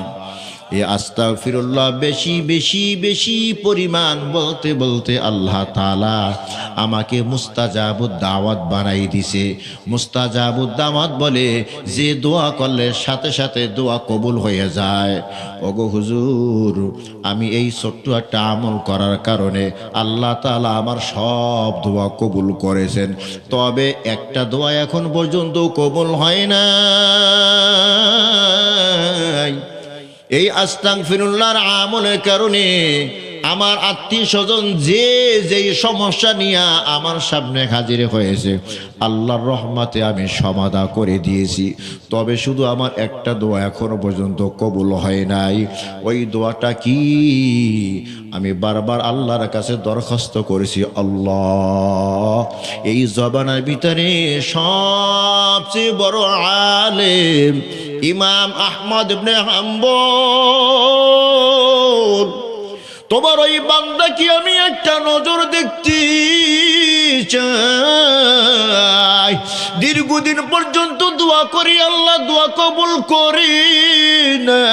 Speaker 1: এই আস্তাগফিরুল্লাহ বেশি বেশি বেশি পরিমাণ বলতে বলতে আল্লাহ তাআলা আমাকে মুস্তাজাবুদ দাওয়াত বানাই দিছে। মুস্তাজাবুদ দাওয়াত বলে যে দোয়া করলে সাথে সাথে দোয়া কবুল হয়ে যায়। ওগো হুজুর, আমি এই ছোট্ট একটা আমল করার কারণে আল্লাহ তাআলা আমার সব দোয়া কবুল করেছেন, তবে একটা দোয়া এখন পর্যন্ত কবুল হয় না। এই আস্তাগফিরুল্লাহর আমলের কারণে আমার আত্মীয় স্বজন যে যেই সমস্যা নিয়ে আমার সামনে হাজির হয়েছে, আল্লাহর রহমতে আমি সমাধান করে দিয়েছি। তবে শুধু আমার একটা দোয়া এখনো পর্যন্ত কবুল হয় নাই। ওই দোয়াটা কি? আমি বারবার আল্লাহর কাছে দরখাস্ত করেছি, আল্লাহ এই জবানের ভিতরে সবচেয়ে বড় আলেম ইমাম আহমদ ইবনে হাম্বল, তোমার ওই বান্দা কি আমি একটা নজর দেখতে চাই। দীর্ঘদিন পর্যন্ত দোয়া করি, আল্লাহ দোয়া কবুল করি না।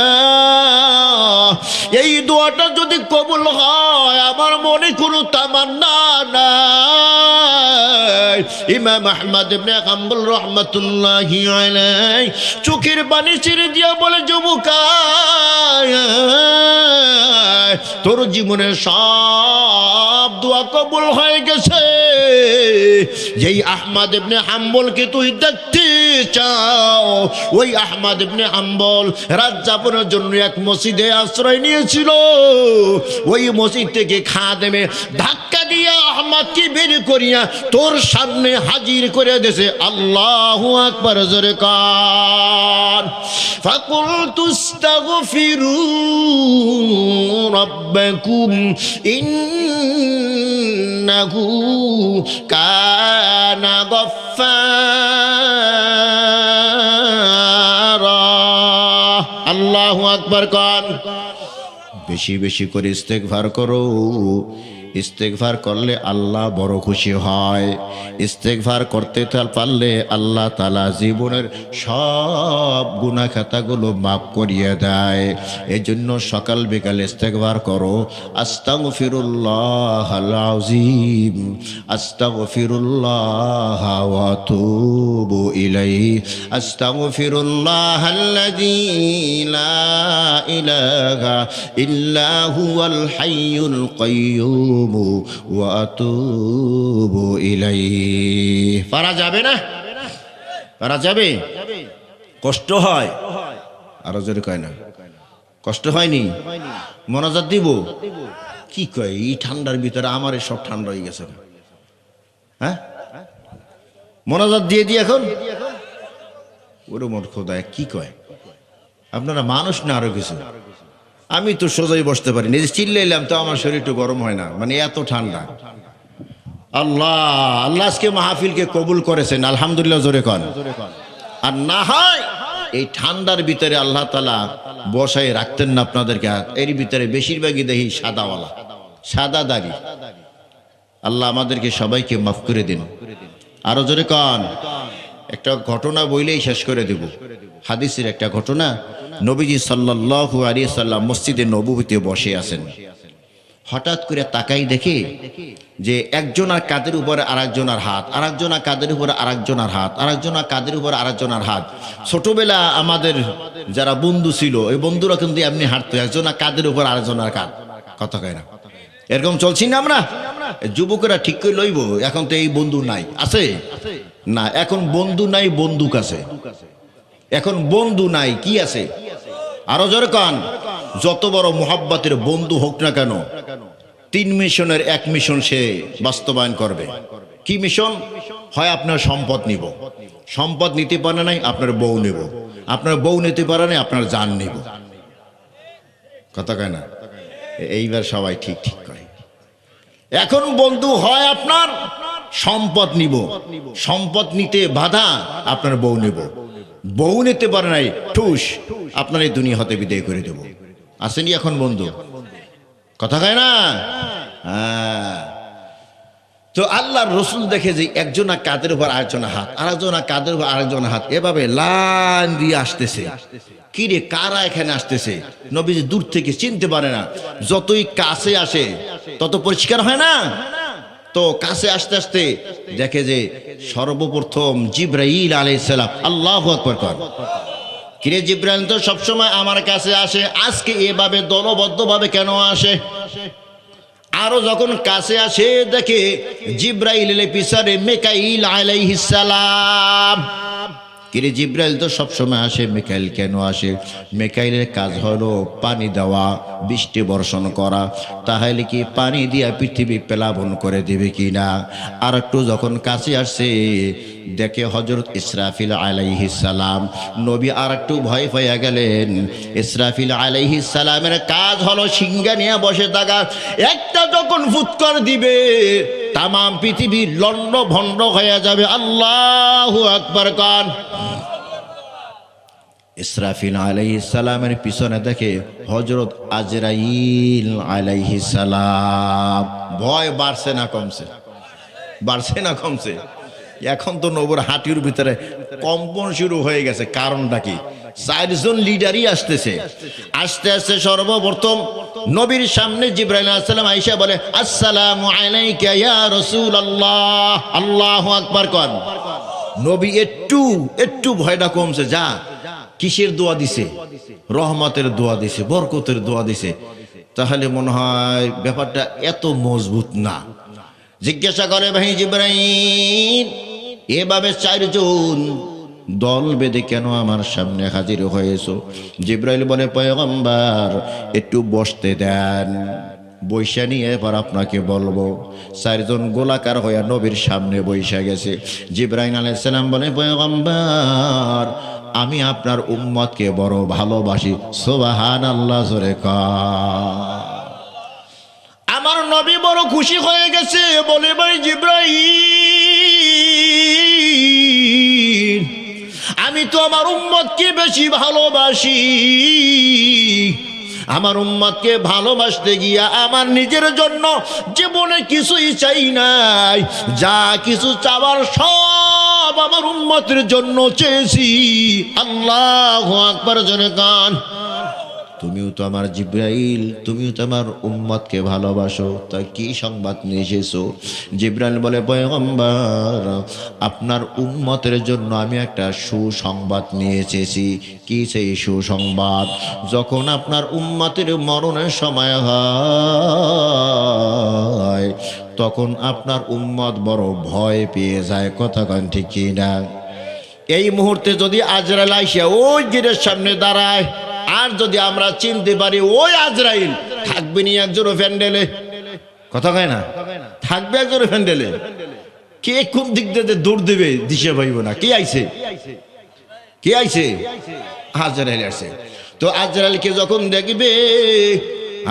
Speaker 1: এই দোয়াটা যদি কবুল হয়, আমার মনে কোনো তামান্না নাই। ইমাম আহমদ ইবনে হাম্বল রাহমাতুল্লাহি আলাইহি চোখের পানি ছেড়ে দিয়া বলে, যুবকা, তোর জীবনের সব দোয়া কবুল হয়ে গেছে। যেই আহমদ ইবনে হাম্বলকে তুই দেখতে চাও, ওই আহমদ ইবনে হাম্বল রাত যাপনের জন্য এক মসজিদে আশ্রয় নিয়েছিল। ওই মসজিদ থেকে খাদেমে ধাক্কা দিয়ে আহমদকে বের করিয়া তোর সামনে হাজির করে দিয়েছে। আল্লাহু আকবার, জোরে কান। ফাকুলতু আস্তাগফিরু রাব্বাকুম ইন্নাহু কানা গফফারা। আল্লাহু আকবার কান। বেশি বেশি করে ইস্তেগফার করো। ইস্তেগফার করলে আল্লাহ বড় খুশি হয়। ইস্তেগফার করতে পারলে আল্লাহ তাআলা জীবনের সব গুনাহ খাতাগুলো মাফ করিয়ে দেয়। এজন্য সকাল বিকাল ইস্তেগফার করো। আস্তাগফিরুল্লাহাল আযীম, আস্তাগফিরুল্লাহ ওয়া আতুবু ইলাইহি, আস্তাগফিরুল্লাহাল্লাযী লা ইলাহা ইল্লা হুয়াল হাইয়ুল কাইয়্যুম ওয়া আতুবু ইলাইহি। পারা যাবে না? পারা যাবে? কষ্ট হয়? আরো জোরে কয় না, কষ্ট হয়নি? মোনাজাত দিব? কি কয় এই ঠান্ডার ভিতরে? আমার সব ঠান্ডা হয়ে গেছে। হ্যাঁ, মোনাজাত দিয়ে দি এখন। ওরে মোর খোদা, কি কয়? আপনারা মানুষ না আরো কিছু? আমি তো সোজাই বসতে পারি, নিজে চিল্লাইলাম তো আমার শরীর একটু গরম হয় না, মানে এত ঠান্ডা। আল্লাহ আল্লাহ আজকে মাহফিলকে কবুল করেছেন, আলহামদুলিল্লাহ জোরে কন। আর না হয় এই ঠান্ডার ভিতরে আল্লাহ তাআলা বসায় রাখতেন না আপনাদেরকে। এর ভিতরে বেশিরভাগই দেখি সাদাওয়ালা, সাদা দাড়ি। আল্লাহ আমাদেরকে সবাইকে মাফ করে দিন। আরো জোরে কন। একটা ঘটনা বইলেই শেষ করে দেব। হাদিসের একটা ঘটনা, নবীজি সাল্লাল্লাহু আলাইহি সাল্লাম মসজিদে নববীতে বসে আছেন। হঠাৎ করে তাকাই দেখে যে একজনের কাঁধের উপরে আরেকজনের হাত, আরেকজনের কাঁধের উপরে আরেকজনের হাত, আরেকজনের কাঁধের উপরে আরেকজনের হাত। ছোটবেলা আমাদের যারা বন্ধু ছিল ওই বন্ধুরা কিন্তু এমনি হাঁটতো, একজনের কাঁধের উপর আরেকজনের কাঁধ, কথা কয় না, এরকম চলছি না আমরা। যুবকেরা ঠিক করে লইব, এখন তো এই বন্ধু নাই, আছে না? এখন বন্ধু নাই, বন্দুক আছে। এখন বন্ধু নাই, কি আছে? আরো জোরে কন। যত বড় মোহাব্বতের বন্ধু হোক না কেন, 3 মিশনের 1 মিশন সে বাস্তবায়ন করবে। কি মিশন? হয় আপনার সম্পদ নিব, সম্পদ নিতে পারে নাই আপনার বউ নেব, আপনার বউ নিতে পারে নাই আপনার জান নিব, কথা কয় না? এইবার সবাই ঠিক ঠিক করে। এখন বন্ধু হয় আপনার সম্পদ নিব, সম্পদ নিতে বাধা আপনার বউ নেব, বউ নিতে পারে নাই ঠুস আপনার এই দুনিয়া হতে বিদায় করে দেব। আসেনি এখন বন্ধু, কথা কয় না? হ্যাঁ। তো আল্লাহর রসুল দেখে যে একজনা কাঁধের উপর আরেকজনের হাত, আরেকজনা কাঁধের উপর আরেকজনের হাত, এভাবে লাইন দিয়ে আসতেছে। কি রে, কারা এখানে আসতেছে? নবীজি দূর থেকে চিনতে পারে না, যতই কাছে আসে তত পরিষ্কার হয় না। তো কাছে আসতে আসতে দেখে যে সর্বপ্রথম জিবরাইল আলাইহিস সালাম। আল্লাহু আকবার কর। কিরে জিবরাইল তো সবসময় আমার কাছে আসে, আজকে এভাবে দলবদ্ধভাবে কেন আসে? আরো যখন কাছে আসে দেখে জিবরাইলের পিছনে মিকাইল আলাইহিস সালাম। কিরে জিবরাইল তো সবসময় আসে, মিকাইল কেন আসে? মিকাইলের কাজ হলো পানি দেওয়া, বৃষ্টি বর্ষণ করা। তাহলে কি পানি দিয়া পৃথিবী প্লাবন করে দিবে কিনা? আর একটু যখন কাছে আসছে দেখে হযরত ইসরাফিল আলাইহিস সালাম। নবী আর একটু ভয় পেয়ে গেলেন। ইসরাফিল আলাইহিস সালামের কাজ হলো সিংহা নিয়ে বসে থাকা। একটা যখন ফুৎকার দিবে তামাম পৃথিবী লন্ড ভন্ড হয়ে যাবে। আল্লাহু আকবার কান। ইসরাফিল আলাইহিস সালামের পিছনে দেখে হযরত আজরাইল আলাইহিস সালাম। ভয় বাড়ছে না কমছে? বাড়ছে না কমছে? এখন তো নবুর হাঁটির ভিতরে কম্পন শুরু হয়ে গেছে। কারণটা কি? 4 জন লিডারই আসতেছে। আস্তে আস্তে সর্বপ্রথম নবীর সামনে জিবরাইল আলাইহিস সালাম আয়েশা বলে, আসসালামু আলাইকা ইয়া রাসূলুল্লাহ। আল্লাহু আকবার কর। নবী একটু ভয়টা কমছে। যা, কিসের দোয়া দিছে? রহমতের দোয়া দিছে, বরকতের দোয়া দিছে। তাহলে মনে হয় ব্যাপারটা এত মজবুত না। জিজ্ঞাসা করে, ভাই জিবরাইল, এভাবে 4 জন দল বেঁধে কেন আমার সামনে হাজির হয়েছো? জিবরাইল বলে, পয়গম্বর একটু বসতে দেন, বৈশা নিয়ে এবার আপনাকে বলবো। 4 জন গোলাকার হইয়া নবীর সামনে বৈশা গেছে। জিবরাইল আলাইহিস সালাম বলে, পয়গম্বর আমি আপনার উম্মতকে বড় ভালোবাসি। সুবহানাল্লাহ জোরে কর। আমার নবী বড় খুশি হয়ে গেছে। বলে, ভাই জিবরাইল, আমি তো আমার উম্মতকে বেশি ভালোবাসি। আমার উম্মতকে ভালোবাসতে গিয়া আমার নিজের জন্য জীবনে কিছুই চাই নাই। যা কিছু চাওয়ার সব আমার উম্মতের জন্য চেয়েছি। আল্লাহু আকবার জোরে কান। তুমিও তো আমার জিবরাইল, তুমিও তো আমার উম্মতকে ভালোবাসো, তা কি সংবাদ নিয়ে এসেছো? জিবরাইল বলে, পয়গম্বর আপনার উম্মতের জন্য আমি একটা সুসংবাদ নিয়ে এসেছি। কি সেই সুসংবাদ? যখন আপনার উম্মতের মরণের সময় হয় তখন আপনার উম্মত বড় ভয় পেয়ে যায়। কথা কন ঠিক কি না? এই মুহূর্তে যদি আজরাইল আইসা ওই গেটের সামনে দাঁড়ায়, আর যদি আমরা চিনতে পারি ওই আজরাইল, থাকবে নি একজোড়ো প্যান্ডেলে? কথা কয় না? থাকবে একজোড়ো প্যান্ডেলে। কে কোন দিক দিয়ে দৌড় দেবে দিশে পাইব না। কে আইছে? কে আইছে? আজরাইল আসে। তো আজরাইলকে যখন দেখবে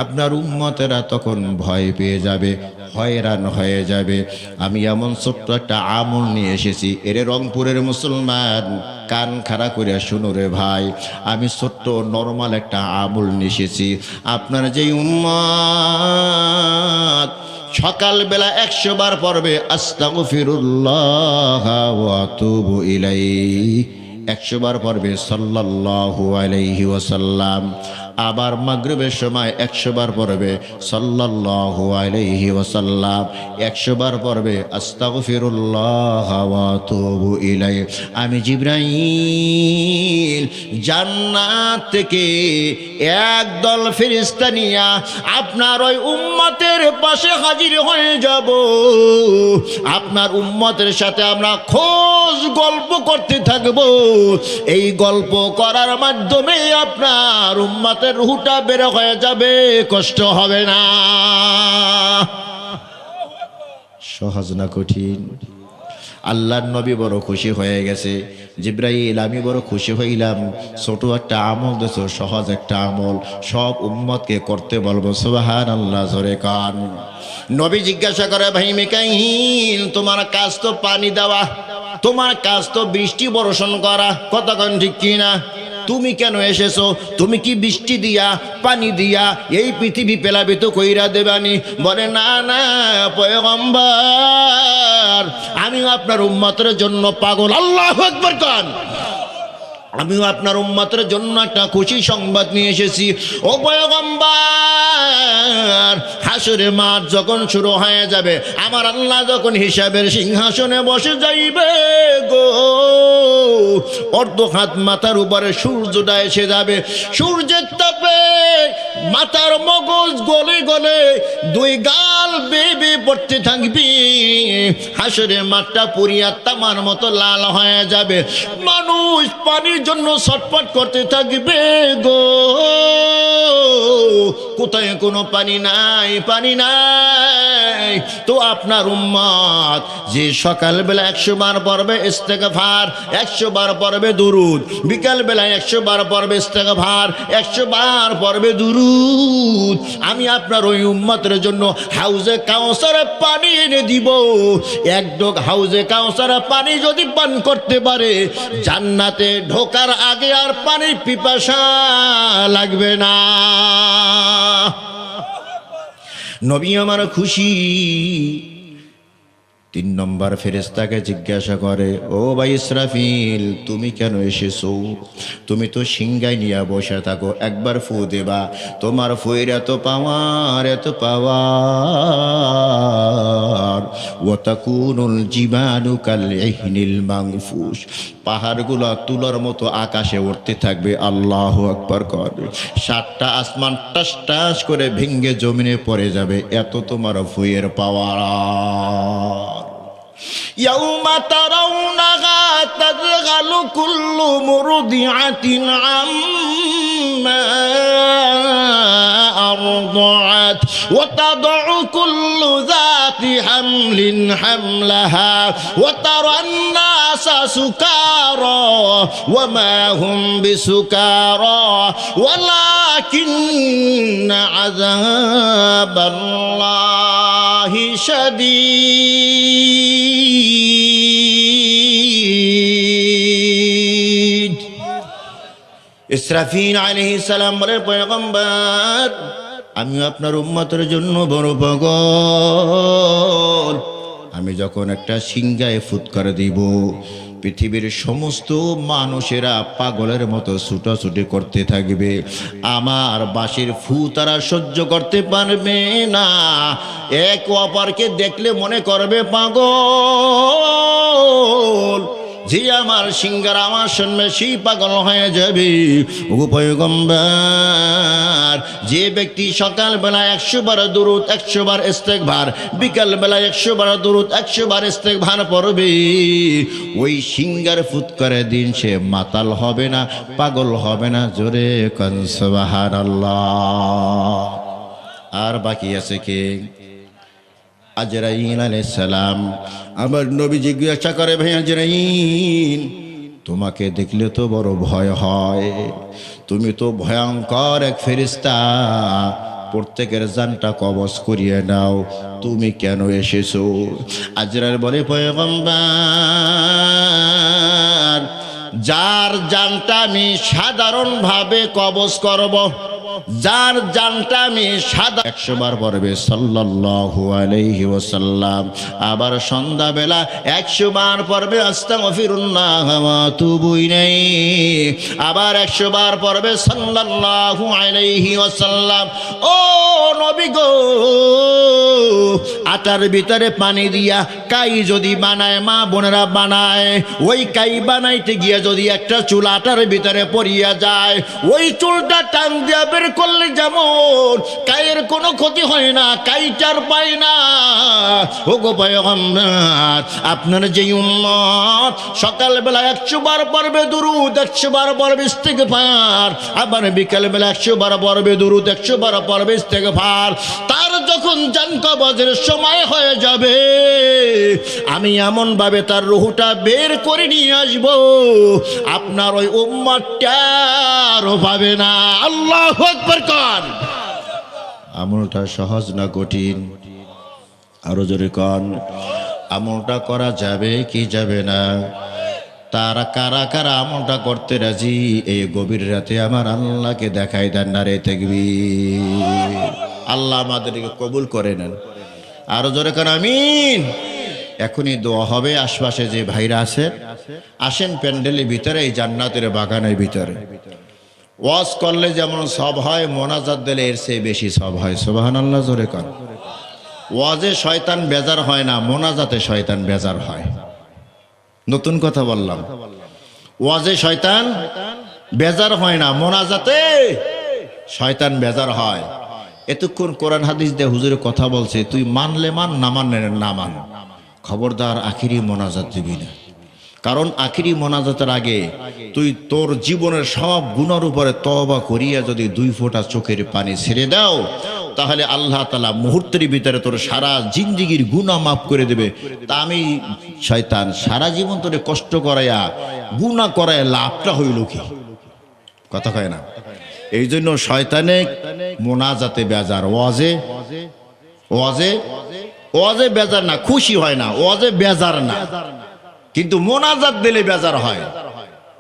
Speaker 1: আপনার উম্মতেরা তখন ভয় পেয়ে যাবে, হয়রান হয়ে যাবে। আমি এমন ছোট্ট একটা আমল নিয়ে এসেছি, এর রংপুরের মুসলমান কান খাড়া করে শুনো রে ভাই, আমি ছোট্ট নরমাল একটা আমল নিয়ে এসেছি। আপনার যেই উম্মত সকালবেলা 100 বার পড়বে আস্তাগফিরুল্লাহ ওয়া আতুবু ইলাইহি, 100 বার পড়বে সাল্লাল্লাহু আলাইহি ওয়াসাল্লাম, আবার মাগরিবের সময় 100 বার পড়বে সাল্লাল্লাহু আলাইহি ওয়াসাল্লাম, 100 বার পড়বে আস্তাগফিরুল্লাহ ওয়া আতুবু ইলাইহি। আমি জিবরাইল জান্নাত থেকে একদল ফেরেশতা নিয়া আপনার ওই উম্মতের পাশে হাজির হয়ে যাব। আপনার উম্মতের সাথে আমরা খোঁজ গল্প করতে থাকব। এই গল্প করার মাধ্যমে আপনার উম্মতের রূহটা বের হয়ে যাবে, কষ্ট হবে না। সহজ না কঠিন? আল্লাহর নবী বড় খুশি হয়ে গেছে। জিবরাইল আমি বড় খুশি হইলাম, ছোট একটা আমল দেছো, সহজ একটা আমল, সব উম্মতকে করতে বলবো। সুবহানাল্লাহ, জোরে কান। নবী জিজ্ঞাসা করে, ভাই মিকাইল তোমার কাজ তো পানি দেওয়া, তোমার কাজ তো বৃষ্টি বর্ষণ করা, কথা কোন ঠিক কিনা? তুমি কেন এসেছো? তুমি কি বৃষ্টি দিয়া পানি দিয়া এই পৃথিবী প্লাবিত কইরা দেবানি? বলে না না পয়গম্বর, আমিও আপনার উম্মতের জন্য পাগল। আল্লাহু আকবার কান। আমিও আপনার উম্মতের জন্য একটা খুশি সংবাদ নিয়ে এসেছি। ও পয়গম্বর, হাসরের মাঠ যখন শুরু হয়ে যাবে, আমার আল্লাহ যখন হিসাবের সিংহাসনে বসে যাইবে গো, অর্ধ হাত মাথার উপরে সূর্যটা এসে যাবে। সূর্যের তাপে মাথার মগজ গলে গলে দুই গাল বেবে পড়তে থাকবি। হাসরের মাঠটা পুরিয়া তামার মতো লাল হয়ে যাবে। মানুষ পানির জন্য ছটফট করতে থাকবে গো, কোথায় কোনো পানি নাই, পানি নাই। তো আপনার উম্মত যে সকালবেলা 100 বার পড়বে ইস্তেগফার, 100 বার পড়বে দুরুদ, বিকালবেলা 100 বার পড়বে ইস্তেগফার, 100 বার পড়বে দুরুদ, আমি আপনার ওই উম্মতের জন্য হাউজে কাউসারে পানি এনে দিব। এক ডোক হাউজে কাউসারে পানি যদি পান করতে পারে, জান্নাতে ঢোকার আগে আর পানির পিপাসা লাগবে না। নবী আমার খুশি। 3 নম্বর ফেরেশতাকে জিজ্ঞাসা করে, ও ভাই ইসরাফিল তুমি কেন এসেছো? তুমি তো সিংহায় নিয়ে বসে থাকো, একবার ফু দেবা, তোমার ফুয়ের এত পাওয়ার, এত পাওয়ার। ওয়াতাকুনুল জিবালু কাল ইহনিল মানফুস, পাহাড়গুলো তুলার মতো আকাশে উঠতে থাকবে। আল্লাহু আকবার করবে, 7টা আসমান টাস টাস করে ভেঙে জমিনে পড়ে যাবে, এত তোমার ফুয়ের পাওয়ার। ইয়াউমা তারাউনাহা তাযহালু কুল্লু মুরদিআতিন আম্মা আরদাআত ওয়া তাদউ কুল্লু যাতি হামলিন হামলাহা ওয়া তারান নাসা সুকারা ওয়া মা হুম বিসুকারা ওয়ালাকিন্না আযাবাল্লাহি শাদীদ। ইসরাফিল আলাইহিস সালাম বলে, পয়গম্বর আমি আপনার উম্মতের জন্য বড় পাগল। আমি যখন একটা সিংহায় ফুৎকার দিব, পৃথিবীর সমস্ত মানুষেরা পাগলের মতো ছুটাছুটি করতে থাকবে। আমার বাঁশির ফু তারা সহ্য করতে পারবে না। এক অপরকে দেখলে মনে করবে পাগল, যে আমার সিংহার আমার শুনবে সেই পাগল হয়ে যাবে। ও পয়গম্বর, যে ব্যক্তি সকালবেলা 100 বার দুরূদ 100 বার ইস্তেগফার, বিকালবেলা 100 বার দুরূদ 100 বার ইস্তেগফার পড়বে, ওই সিংহার ফুৎকারের দিন সে মাতাল হবে না, পাগল হবে না। জোরে কান সুবহানাল্লাহ। আর বাকি আছে কে? আজরাইল আলাইহিস সালাম। আমার নবী জিজ্ঞাসা করে, ভাই আজরাইল তোমাকে দেখলে তো বড় ভয় হয়, তুমি তো ভয়ঙ্কর এক ফেরেশতা, প্রত্যেকের জানটা কবজ করিয়ে নাও, তুমি কেন এসেছো? আজরাইল বলে, পয়গম্বর, যার জানটা আমি সাধারণভাবে কবজ করব, যার জানটা আমি 100 বার পড়বে সাল্লাল্লাহু আলাইহি ওয়াসাল্লাম, আবার সন্ধ্যাবেলা 100 বার পড়বে আস্তাগফিরুল্লাহ ওয়া আতুবু ইলাইহি, আবার 100 বার পড়বে সাল্লাল্লাহু আলাইহি ওয়াসাল্লাম। ও নবী গো, আটার ভিতরে পানি দিয়া কাই যদি বানায়, মা বোনেরা বানায়, ওই কাই বানাইতে গিয়ে যদি একটা চুল আটার ভিতরে পড়িয়া যায়, ওই চুলটা টান দিয়া বের করলে যেমন কায়ের কোনো ক্ষতি হয় না, কাইটার পায় না। ওগো পয়গম্বর, আপনার যে উম্মত সকালবেলা 100 বার পড়বে দুরূদ, 100 বার পড়বে ইস্তিগফার, আবার বিকালবেলা 100 বার পড়বে দুরূদ, 100 বার পড়বে ইস্তিগফার, তার যখন জান কবজের সময় হয়ে যাবে, আমি এমন ভাবে তার রূহটা বের করে নিয়ে আসব, আপনার ওই উম্মতটা আর পাবে না। আল্লাহু আকবার কর। আমলটা সহজ না কঠিন? আরো জোরে কন। আমলটা করা যাবে কি যাবে না? তারা কারা কারা আমলটা করতে রাজি? এই গভীর রাতে আমার আল্লাহকে দেখাই দেন না রে তাকবীর। আল্লাহ আমাদেরকে কবুল করে নেন। আরো জোরে কন আমিন। এখনই দোয়া হবে। আশপাশে যে ভাইরা আছে আসেন প্যান্ডেলের ভিতরে, এই জান্নাতের বাগানের ভিতরে। ওয়াজ করলে যেমন সব হয়, মোনাজাত দিলে এর চেয়ে বেশি সব হয়। সুবহানাল্লাহ, জোরে কর। ওয়াজে শয়তান বেজার হয় না, মোনাজাতে শয়তান বেজার হয়। নতুন কথা বললাম, ওয়াজে শয়তান বেজার হয় না, মোনাজাতে শয়তান বেজার হয়। এতক্ষণ কোরআন হাদিস দিয়ে হুজুরে কথা বলছে, তুই মানলে মান, না মানলে না মান, খবরদার আখিরি মোনাজাত দিবি না। কারণ আখিরি মোনাজাতের আগে তুই তোর জীবনের সব গুনার উপরে তওবা করিয়া যদি 2 ফোঁটা চোখের পানি ছেড়ে দাও, তাহলে আল্লাহ তাআলা মুহূর্তের ভিতরে তোর সারা জিন্দেগির গুনাহ মাফ করে দেবে। তা আমি শয়তান সারা জীবন তোরে কষ্ট করাইয়া গুনাহ করায় লাভটা হইল কি? কথা কয় না। এই জন্য শয়তানে মোনাজাতে বেজার, ওয়াজে ওয়াজে ওয়াজে বেজার না, খুশি হয় না, ওয়াজে বেজার না, কিন্তু মোনাজাত দিলে বেজার হয়।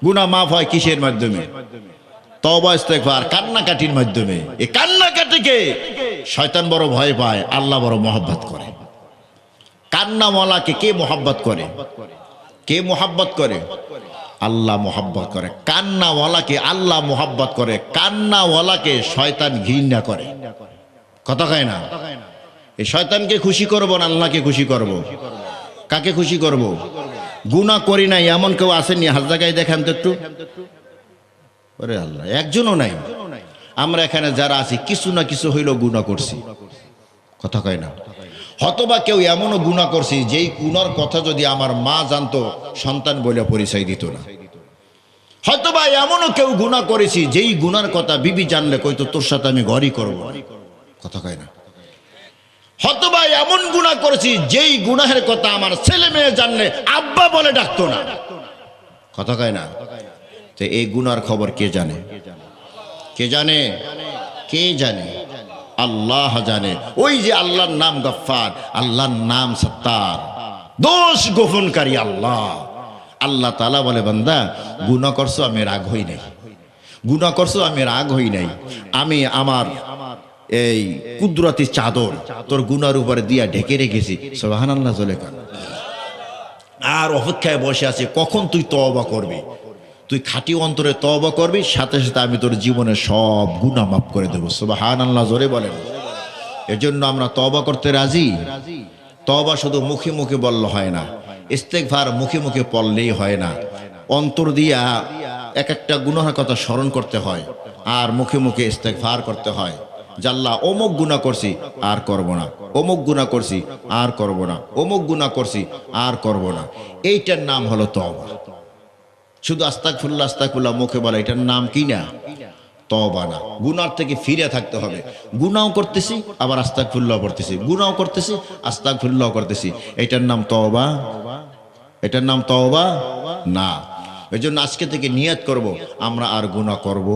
Speaker 1: গুনাহ মাফ হয় কিসের মাধ্যমে? তওবা ইস্তেগফার, কান্নাকাটির মাধ্যমে। এই কান্নাকাটিকে শয়তান বড় ভয় পায়, আল্লাহ বড় মহব্বত করে। কান্নাওয়ালাকে কে মহব্বত করে? কে মহব্বত করে? আল্লাহ মহব্বত করে। কান্নাওয়ালাকে আল্লাহ মহব্বত করে, কান্নাওয়ালাকে শয়তান ঘৃণা করে। কথা কয় না? এই শয়তানকে খুশি করব না আল্লাহকে খুশি করব? কাকে খুশি করব? গুনাহ করি নাই এমন কেউ আসেনি? হাত জায়গায় দেখান তো একটু। ওরে আল্লাহ, একজনও নাই। আমরা এখানে যারা আছি কিছু না কিছু হইল গুনাহ করছি। কথা কয় না? হয়তোবা কেউ এমনও গুনাহ করছি যেই গুনার কথা যদি আমার মা জানতো, সন্তান বলে পরিচয় দিত না। হয়তোবা এমনও কেউ গুনাহ করেছি যেই গুনার কথা বিবি জানলে কইতো তোর সাথে আমি ঘরই করব। কথা কয় না? হয়তোবা এমন গুনাহ করেছি যেই গুনাহের কথা আমার ছেলে মেয়ে জানলে আব্বা বলে ডাকতো না। কথা কয় না? তো এই গুনার খবর কে জানে? কে জানে? কে জানে? আল্লাহ জানে। ওই যে আল্লাহর নাম গফফার, আল্লাহর নাম সত্তার, দোষ গোপনকারী আল্লাহ। আল্লাহ তাআলা বলে, বান্দা গুনাহ করছো আমি রাগ হই নাই, গুনাহ করছো আমি রাগ হই নাই, আমি আমার এই কুদরতি চাদর তোর গুনার উপরে দিয়া ঢেকে রেখেছি। সুবহানাল্লাহ, জোরে কর। আর অপেক্ষায় বসে আছে কখন তুই তওবা করবি। তুই খাঁটি অন্তরে তওবা করবি, সাথে সাথে আমি তোর জীবনের সব গুনাহ মাফ করে দেব। সুবহানাল্লাহ, জোরে বলেন। এজন্য আমরা তওবা করতে রাজি। তওবা শুধু মুখে মুখে বললে হয় না, ইস্তেগফার মুখে মুখে পড়লেই হয় না, অন্তর দিয়া এক একটা গুনাহের কথা স্মরণ করতে হয়, আর মুখে মুখে ইস্তেগফার করতে হয়। জাল্লা অমুক গুনাহ করছি আর করব না, অমুক গুনাহ করছি আর করব না, অমুক গুনাহ করছি আর করব না। এইটার নাম হলো তওবা। শুধু আস্তাগফিরুল্লাহ আস্তাগফিরুল্লাহ মুখে বলা, এটার নাম কি না? তওবা না। গুনার থেকে ফিরে থাকতে হবে। গুনাহ করতেছি আবার আস্তাগফিরুল্লাহ পড়তেছি, গুনাহ করতেছি আস্তাগফিরুল্লাহ করতেছি, এটার নাম তওবা? এটার নাম তওবা না। এজন্য আজকে থেকে নিয়ত করব আমরা আর গুনাহ করব